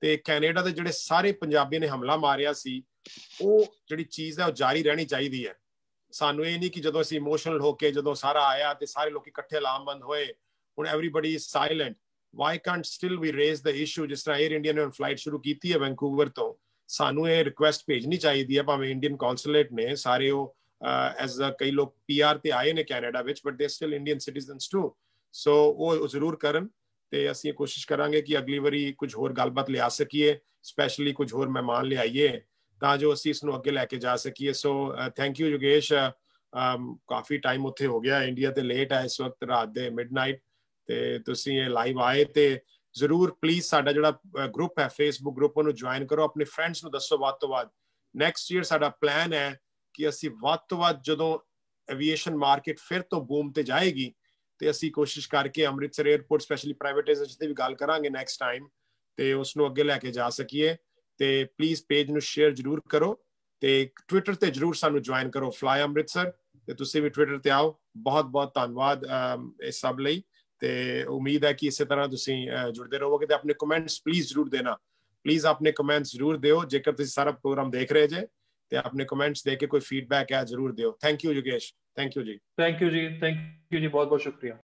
ਤੇ ਕੈਨੇਡਾ ਦੇ ਜਿਹੜੇ ਸਾਰੇ ਪੰਜਾਬੀਆਂ ਨੇ ਹਮਲਾ ਮਾਰਿਆ ਸੀ, ਉਹ ਜਿਹੜੀ ਚੀਜ਼ ਹੈ ਉਹ ਜਾਰੀ ਰਹਿਣੀ ਚਾਹੀਦੀ ਹੈ। ਸਾਨੂੰ ਇਹ ਨਹੀਂ ਕਿ ਜਦੋਂ ਅਸੀਂ ਇਮੋਸ਼ਨਲ ਹੋ ਕੇ ਜਦੋਂ ਸਾਰਾ ਆਇਆ ਤੇ ਸਾਰੇ ਲੋਕ ਇਕੱਠੇ ਲਾਮਬੰਦ ਹੋਏ, ਹੁਣ everybody is silent, why can't still we raise the issue. ਜਿਸ ਤਰ੍ਹਾਂ 에ਅਰ ਇੰਡੀਆ ਨੇ ਫਲਾਈਟ ਸ਼ੁਰੂ ਕੀਤੀ ਹੈ ਵੈਨਕੂਵਰ ਤੋਂ, ਸਾਨੂੰ ਇਹ ਰਿਕੁਐਸਟ ਭੇਜਣੀ ਚਾਹੀਦੀ ਹੈ, ਭਾਵੇਂ ਇੰਡੀਅਨ ਕੌਂਸੂਲੇਟ ਨੇ ਸਾਰੇ, ਉਹ ਐਜ਼ ਕਈ ਲੋਕ PR ਤੇ ਆਏ ਨੇ ਕੈਨੇਡਾ ਵਿੱਚ, but they still Indian citizens too, so ਉਹ ਜ਼ਰੂਰ ਕਰਨ। ਤੇ ਅਸੀਂ ਕੋਸ਼ਿਸ਼ ਕਰਾਂਗੇ ਕਿ ਅਗਲੀ ਵਾਰੀ ਕੁਝ ਹੋਰ ਗੱਲਬਾਤ ਲਿਆ ਸਕੀਏ, ਸਪੈਸ਼ਲੀ ਕੁਝ ਹੋਰ ਮਹਿਮਾਨ ਲਿਆਈਏ ਤਾਂ ਜੋ ਅਸੀਂ ਇਸ ਨੂੰ ਅੱਗੇ ਲੈ ਕੇ ਜਾ ਸਕੀਏ। So thank you Yogesh, coffee time ਉੱਥੇ ਹੋ ਗਿਆ, ਇੰਡੀਆ ਤੇ ਲੇਟ ਹੈ ਇਸ ਵਕਤ, ਰਾਤ ਦੇ ਮਿਡਨਾਈਟ, ਤੇ ਤੁਸੀਂ ਇਹ ਲਾਈਵ ਆਏ, ਤੇ ਜ਼ਰੂਰ ਪਲੀਜ਼ ਸਾਡਾ ਜਿਹੜਾ ਗਰੁੱਪ ਹੈ ਫੇਸਬੁੱਕ ਗਰੁੱਪ, ਉਹਨੂੰ ਜੁਆਇਨ ਕਰੋ, ਆਪਣੇ ਫਰੈਂਡਸ ਨੂੰ ਦੱਸੋ ਵੱਧ ਤੋਂ ਵੱਧ। ਨੈਕਸਟ ਈਅਰ ਸਾਡਾ ਪਲਾਨ ਹੈ ਕਿ ਅਸੀਂ ਵੱਧ ਤੋਂ ਵੱਧ ਜਦੋਂ ਐਵੀਏਸ਼ਨ ਮਾਰਕੀਟ ਫਿਰ ਤੋਂ ਬੂਮ ਤੇ ਜਾਏਗੀ, ਤੇ ਅਸੀਂ ਕੋਸ਼ਿਸ਼ ਕਰਕੇ ਅੰਮ੍ਰਿਤਸਰ 에ਅਰਪੋਰਟ ਸਪੈਸ਼ਲੀ ਪ੍ਰਾਈਵੇਟਾਈਜ਼ੇਸ਼ਨ ਤੇ ਵੀ ਗੱਲ ਕਰਾਂਗੇ ਨੈਕਸਟ ਟਾਈਮ, ਤੇ ਉਸ ਨੂੰ ਅੱਗੇ ਲੈ ਕੇ ਜਾ ਸਕੀਏ। ਤੇ ਪਲੀਜ਼ ਪੇਜ ਨੂੰ ਸ਼ੇਅਰ ਜ਼ਰੂਰ ਕਰੋ, ਤੇ ਟਵਿੱਟਰ ਤੇ ਜਰੂਰ ਸਾਨੂੰ ਜੁਆਇਨ ਕਰੋ ਫਲਾਈ ਅੰਮ੍ਰਿਤਸਰ ਤੇ ਤੁਸੀਂ ਵੀ ਟਵਿੱਟਰ ਤੇ ਆਓ ਬਹੁਤ ਬਹੁਤ ਧੰਨਵਾਦ ਇਸ ਸਭ ਲਈ ਤੇ ਉਮੀਦ ਹੈ ਕਿ ਇਸੇ ਤਰ੍ਹਾਂ ਤੁਸੀਂ ਜੁੜਦੇ ਰਹੋਗੇ ਤੇ ਆਪਣੇ ਕਮੈਂਟਸ ਪਲੀਜ਼ ਜਰੂਰ ਦੇਣਾ ਪਲੀਜ਼ ਆਪਣੇ ਕਮੈਂਟਸ ਜਰੂਰ ਦਿਓ ਜੇਕਰ ਤੁਸੀਂ ਸਾਰਾ ਪ੍ਰੋਗਰਾਮ ਦੇਖ ਰਹੇ ਜੇ ਤੇ ਆਪਣੇ ਕਮੈਂਟਸ ਦੇ ਕੇ ਕੋਈ ਫੀਡਬੈਕ ਹੈ ਜਰੂਰ ਦਿਓ thank you Yogesh thank you ਜੀ ਥੈਂਕ ਯੂ ਜੀ ਬਹੁਤ ਬਹੁਤ ਸ਼ੁਕਰੀਆ